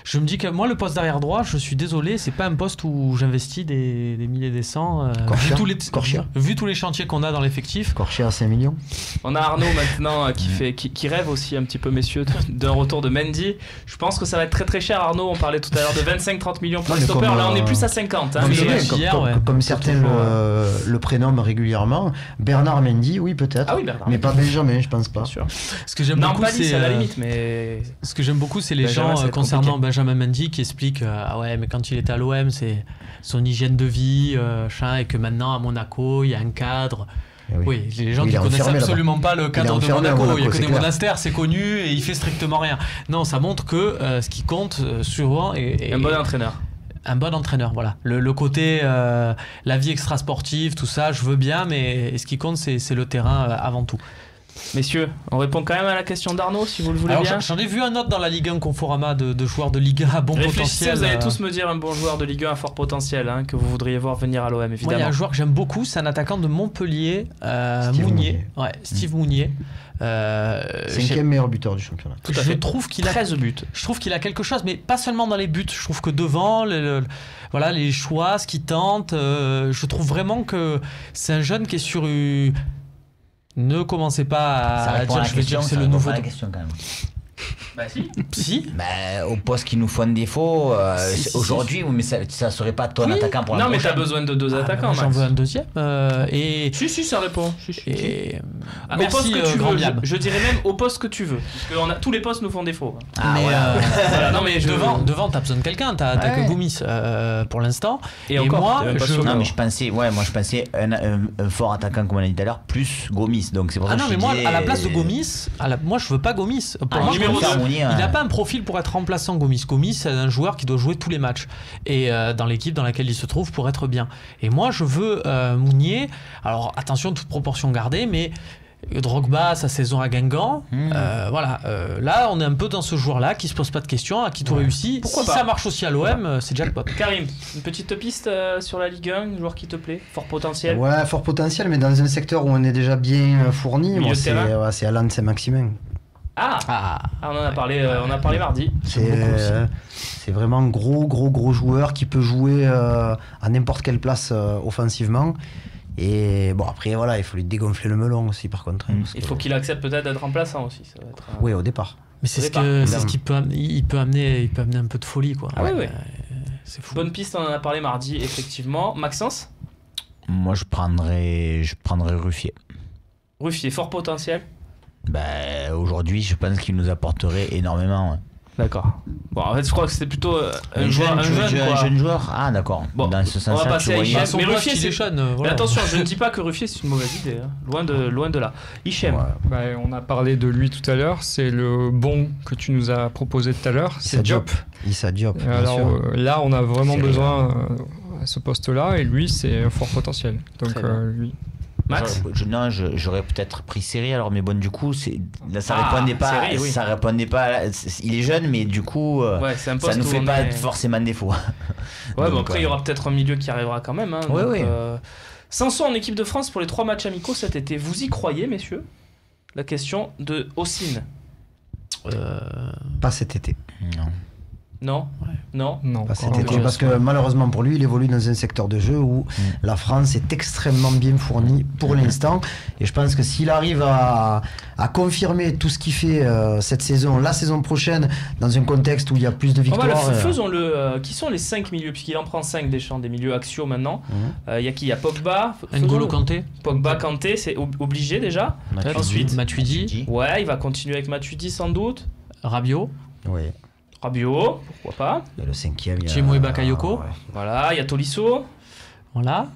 Je me dis que moi le poste d'arrière droit, je suis désolé, c'est pas un poste où j'investis des milliers des cents. Vu tous les chantiers qu'on a dans l'effectif. Corchia à 5 millions. On a Arnaud maintenant qui rêve aussi un petit peu, messieurs, d'un retour de Mendy. Je pense que ça va être très très cher, Arnaud. On parlait tout à l'heure de 25-30 millions pour les stoppers. Là on est plus à 50. Comme certains le prénomment régulièrement, Bernard Mendy, oui peut-être. Ah oui, Bernard. Mais pas Benjamin, je pense pas. Bien sûr. Ce que j'aime beaucoup, c'est à la limite, mais. Ce que j'aime beaucoup, c'est les gens concernant Benjamin Mendy qui expliquent mais quand il était à l'OM, c'est son hygiène de vie, et que maintenant à Monaco, il y a un cadre. Oui, les gens qui ne connaissent absolument pas le cadre de Monaco, il n'y a que des monastères, c'est connu et il fait strictement rien. Non, ça montre que ce qui compte souvent est un bon entraîneur. Un bon entraîneur, voilà. Le côté, la vie extra-sportive, tout ça, je veux bien, mais ce qui compte, c'est le terrain avant tout. Messieurs, on répond quand même à la question d'Arnaud, si vous le voulez. Alors, bien. J'en ai vu un autre dans la Ligue 1 Conforama de joueurs de Ligue 1 à bon potentiel. Vous allez tous me dire un bon joueur de Ligue 1 à fort potentiel que vous voudriez voir venir à l'OM, évidemment. Moi, il y a un joueur que j'aime beaucoup, c'est un attaquant de Montpellier, Mounier. Ouais, Steve Mounier. 5e meilleur buteur du championnat. Je trouve qu'il a 13 buts. Je trouve qu'il a quelque chose, mais pas seulement dans les buts. Je trouve que devant, les choix, ce qu'il tente, je trouve vraiment que c'est un jeune qui est sur une... Ne commencez pas à dire que c'est le nouveau. La question quand même. Bah si. Bah, au poste qui nous font défaut aujourd'hui, mais ça serait pas ton attaquant pour Non, mais t'as besoin de 2 attaquants. J'en veux un deuxième. Si, ça répond. Au merci, poste que tu veux. Biab. Je dirais même au poste que tu veux. Parce que tous les postes nous font défaut. Voilà, non, mais devant, t'as besoin de quelqu'un. T'as que Gomis pour l'instant. Et encore, non, mais je pensais un fort attaquant, comme on a dit tout à l'heure, plus Gomis. Donc c'est pour ça que mais moi, à la place de Gomis, moi, je veux pas Gomis. Pour moi, il n'a pas un profil pour être remplaçant Gomis. Gomis, c'est un joueur qui doit jouer tous les matchs et dans l'équipe dans laquelle il se trouve pour être bien. Et moi, je veux Mounier. Alors attention, toute proportion gardée, mais Drogba, sa saison à Guingamp, là, on est un peu dans ce joueur-là qui se pose pas de questions, à qui tout réussit. Pourquoi si ça marche aussi à l'OM, c'est jackpot. Karim, une petite piste sur la Ligue 1, un joueur qui te plaît, fort potentiel. Ouais, fort potentiel, mais dans un secteur où on est déjà bien fourni. Moi, c'est Alan Saint-Maximin. On en a parlé mardi. C'est vraiment un gros joueur qui peut jouer à n'importe quelle place offensivement. Et bon, après voilà, il faut lui dégonfler le melon aussi par contre. Il faut qu'il accepte peut-être d'être remplaçant aussi. Ça va être, oui, au départ. Mais c'est ce qu'il peut amener. Il peut amener un peu de folie, quoi. Oui. C'est fou. Bonne piste, on en a parlé mardi, effectivement. Maxence ? Moi, je prendrais Ruffier. Ruffier, fort potentiel. Aujourd'hui, je pense qu'il nous apporterait énormément. Ouais. D'accord. Bon, en fait, je crois que c'était plutôt un jeune joueur. Ah, d'accord. Bon, dans ce sens-là, on va passer à Hichem. Mais Ruffier, c'est jeune. Mais attention, je ne dis pas que Ruffier c'est une mauvaise idée. Loin de là. Hichem. On a parlé de lui tout à l'heure. C'est le bon que tu nous as proposé tout à l'heure. C'est Diop. Issa Diop. Alors là, on a vraiment besoin à ce poste-là. Et lui, c'est un fort potentiel. Donc lui. Max? Non, j'aurais peut-être pris Seri alors, mais bon, du coup, là, ça répondait pas. Seri, oui. Ça répondait pas. Il est jeune, mais du coup, ça nous fait pas forcément défaut. Ouais, bon, après, il y aura peut-être un milieu qui arrivera quand même. Hein, oui, donc, oui. Sanson en équipe de France pour les 3 matchs amicaux cet été. Vous y croyez, messieurs? La question de Ossine. Pas cet été. Non. Non. Pas cet été, parce que malheureusement pour lui, il évolue dans un secteur de jeu où la France est extrêmement bien fournie pour l'instant. Et je pense que s'il arrive à confirmer tout ce qu'il fait cette saison, la saison prochaine, dans un contexte où il y a plus de victoires. Faisons-le. Qui sont les 5 milieux? Puisqu'il en prend 5 Deschamps, des milieux axiaux maintenant. Il y a qui? Il y a Pogba. N'Golo Kanté. Pogba, Kanté, c'est obligé déjà. Ensuite, Matuidi. Ouais, il va continuer avec Matuidi sans doute. Rabiot. Oui. Rabiot, pourquoi pas. Et le 5e, il y a... Chimo Bakayoko. Voilà, il y a Tolisso. Voilà,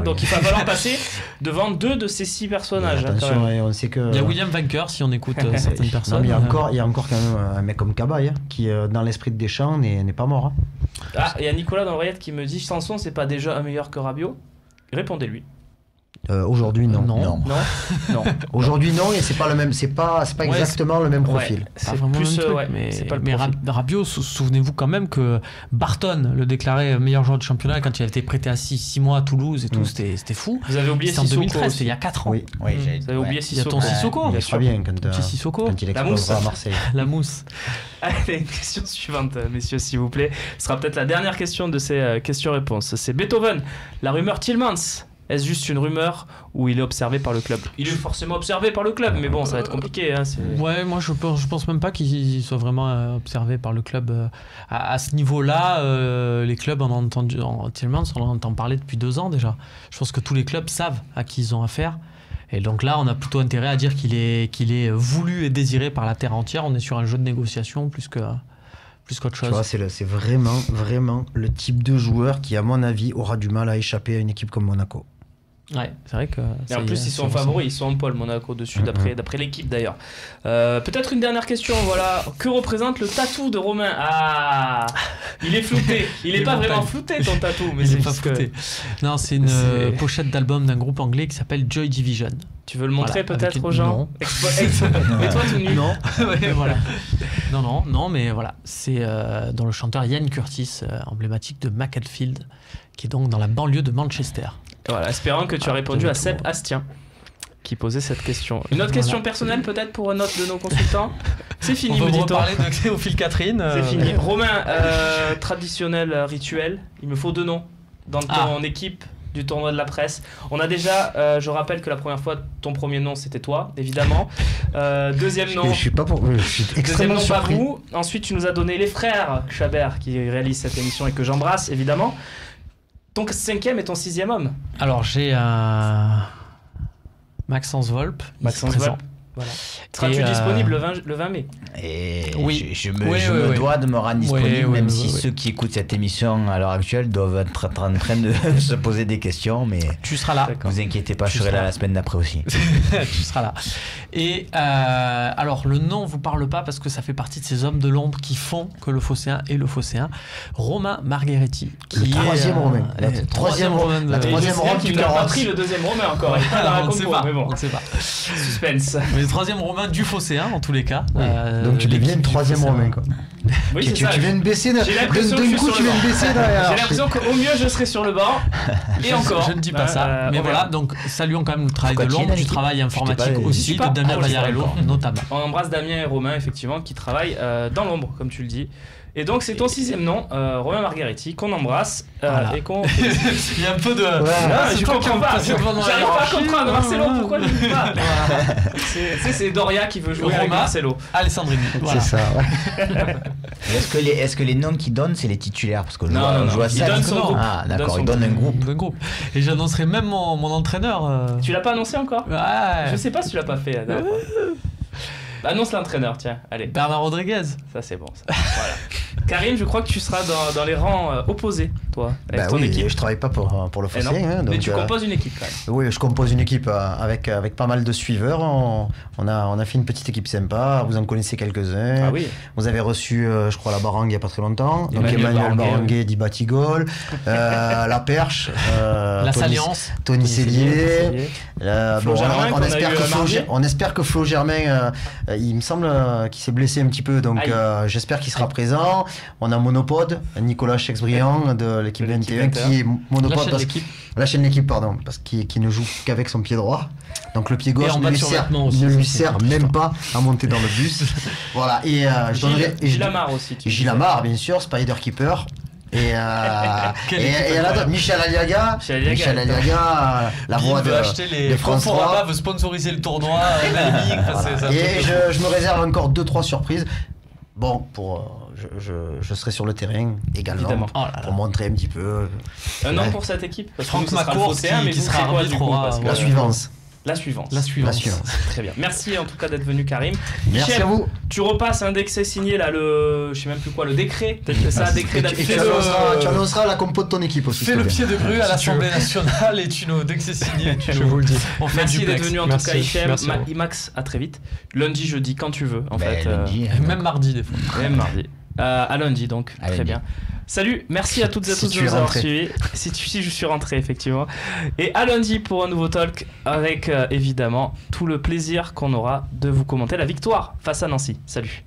donc il va falloir passer devant 2 de ces 6 personnages. Attention, on sait que... Il y a William Vainqueur si on écoute certaines personnes. Non, mais il y a encore quand même un mec comme Cabaye qui, dans l'esprit de Deschamps, n'est pas mort. Il y a Nicolas dans l'oreillette qui me dit Sanson, c'est pas déjà un meilleur que Rabiot? Répondez-lui. Aujourd'hui non. Non. Aujourd'hui non, et c'est pas le même, c'est pas exactement le même profil. C'est plus c'est pas le profil. Rabiot, souvenez-vous quand même que Barton le déclarait meilleur joueur du championnat quand il avait été prêté à 6 mois à Toulouse et tout, c'était fou. Vous avez oublié Sissoko en 2013, c'était il y a 4 ans. Oui. Vous avez oublié Sissoko. Il y a ton Sissoko. Il est très bien quand il explosera à Marseille. La mousse. Allez, une question suivante, messieurs, s'il vous plaît. Ce sera peut-être la dernière question de ces questions-réponses. C'est Beethoven. La rumeur Tielemans. Est-ce juste une rumeur ou il est observé par le club? Il est forcément observé par le club, mais bon, ça va être compliqué. Ouais, moi je pense même pas qu'il soit vraiment observé par le club. À ce niveau-là, les clubs en ont entendu, Tielemans, on en entend parler depuis 2 ans déjà. Je pense que tous les clubs savent à qui ils ont affaire. Et donc là, on a plutôt intérêt à dire qu'il est voulu et désiré par la terre entière. On est sur un jeu de négociation plus qu'autre chose. Tu vois, c'est vraiment le type de joueur qui, à mon avis, aura du mal à échapper à une équipe comme Monaco. Ouais, c'est vrai que... Et en plus, ils sont favoris, ils sont en pôle, Monaco, dessus, d'après l'équipe d'ailleurs. Peut-être une dernière question, voilà. Que représente le tatou de Romain? Ah, il est flouté. Il est pas vraiment flouté, ton tatou, mais c'est pas flouté. Non, c'est une pochette d'album d'un groupe anglais qui s'appelle Joy Division. Tu veux le montrer peut-être aux gens? Non. Mets-toi tout nu. Non. Ouais, voilà. Non, mais voilà. C'est dans le chanteur Ian Curtis, emblématique de Macclesfield, qui est donc dans la banlieue de Manchester. Voilà, espérant que tu as répondu à Seb Astien qui posait cette question. Une autre question personnelle peut-être pour un autre de nos consultants? C'est fini, me dit-on. On va parler de Théophile Catherine. C'est fini. Romain, traditionnel rituel, il me faut 2 noms dans ton équipe du tournoi de la presse. On a déjà, je rappelle que la première fois, ton premier nom c'était toi, évidemment. Deuxième nom. Je suis extrêmement surpris. Babou. Ensuite, tu nous as donné les frères Chabert qui réalisent cette émission et que j'embrasse évidemment. Ton 5e et ton 6e homme? Alors j'ai Maxence Volpe. Voilà. Seras-tu disponible le 20 mai? Oui. Je me dois de me rendre disponible, même si ceux qui écoutent cette émission à l'heure actuelle doivent être en train de se poser des questions. Mais tu seras là. Ne vous inquiétez pas, je serai là la semaine d'après aussi. Tu seras là. Et alors, le nom ne vous parle pas parce que ça fait partie de ces hommes de l'ombre qui font que le Phocéen est le Phocéen. Romain Margheretti. Le troisième Romain. La troisième Romain. La troisième Romain qui n'a pas pris le deuxième Romain encore. On ne sait pas. Suspense. Mais le troisième Romain du Phocéen en tous les cas. Donc tu deviens le troisième Romain quoi. Oui, tu viens de baisser d'un coup, tu viens de baisser derrière. J'ai l'impression qu'au mieux je serai sur le banc. Et encore. Je ne dis pas ça. Mais voilà, donc saluons quand même le travail de l'ombre, du travail informatique aussi de Damien Bayarello notamment. On embrasse Damien et Romain effectivement qui travaillent dans l'ombre comme tu le dis. Et donc c'est ton 6e nom, Romain Marghetti, qu'on embrasse et qu'on... Il y a un peu de... je comprends pas, j'arrive pas à comprendre Marcelo, pourquoi il ne joue pas? C'est Doria qui veut jouer avec Marcelo. Alessandrini. C'est ça, Est-ce que les noms qu'ils donnent, c'est les titulaires? Parce que non, joue à il donne son groupe. Ah d'accord, il donne un groupe. Et j'annoncerai même mon entraîneur. Tu l'as pas annoncé encore? Ouais. Je sais pas si tu l'as pas fait. Annonce l'entraîneur, tiens, allez. Bernard Rodriguez. Ça c'est bon, ça. Voilà. Karim, je crois que tu seras dans les rangs opposés, toi, avec ton équipe. Je travaille pas pour le Phocéen. Hein, mais tu composes une équipe quand même. Oui, je compose une équipe avec pas mal de suiveurs. On a fait une petite équipe sympa, vous en connaissez quelques-uns. Ah oui. Vous avez reçu, je crois, la Barangue il n'y a pas très longtemps. Donc Emmanuel Baranguet dit Batigol, La Perche, la Salience, Tony Cellier. Germain, on espère que Flo Germain, il me semble qu'il s'est blessé un petit peu, donc j'espère qu'il sera présent. On a Monopode, Nicolas Chexbriand de l'équipe 21 qui est Monopode. La chaîne l'équipe, pardon, parce qu'il ne joue qu'avec son pied droit. Donc le pied gauche ne lui sert même pas à monter dans le bus. Voilà. Et Gilles Amar aussi. Gilles Amar, bien sûr, Spider Keeper. Et Michel Aliaga, la voix de France 3 veut sponsoriser le tournoi. Voilà. Et je me réserve encore 2-3 surprises. Bon, je serai sur le terrain également pour montrer un petit peu. Un nom pour cette équipe. Franck Macour qui sera arbitre. La suivante. Très bien. Merci en tout cas d'être venu, Karim. Merci à vous. Tu repasses un décret signé là, je sais même plus quoi, le décret. Ça, décret d'affichage. Tu annonceras la compo de ton équipe aussi. Fais le pied de grue à l'Assemblée nationale et dès que c'est signé, je vous le dis. Merci d'être venu en tout cas, Hichem. Max, à très vite. Lundi, jeudi, quand tu veux. En fait. Même mardi des fois. Même mardi. À lundi donc. Très bien. Salut, merci à toutes et à tous de nous avoir suivis. Si je suis rentré, effectivement. Et à lundi pour un nouveau talk avec évidemment tout le plaisir qu'on aura de vous commenter la victoire face à Nancy. Salut.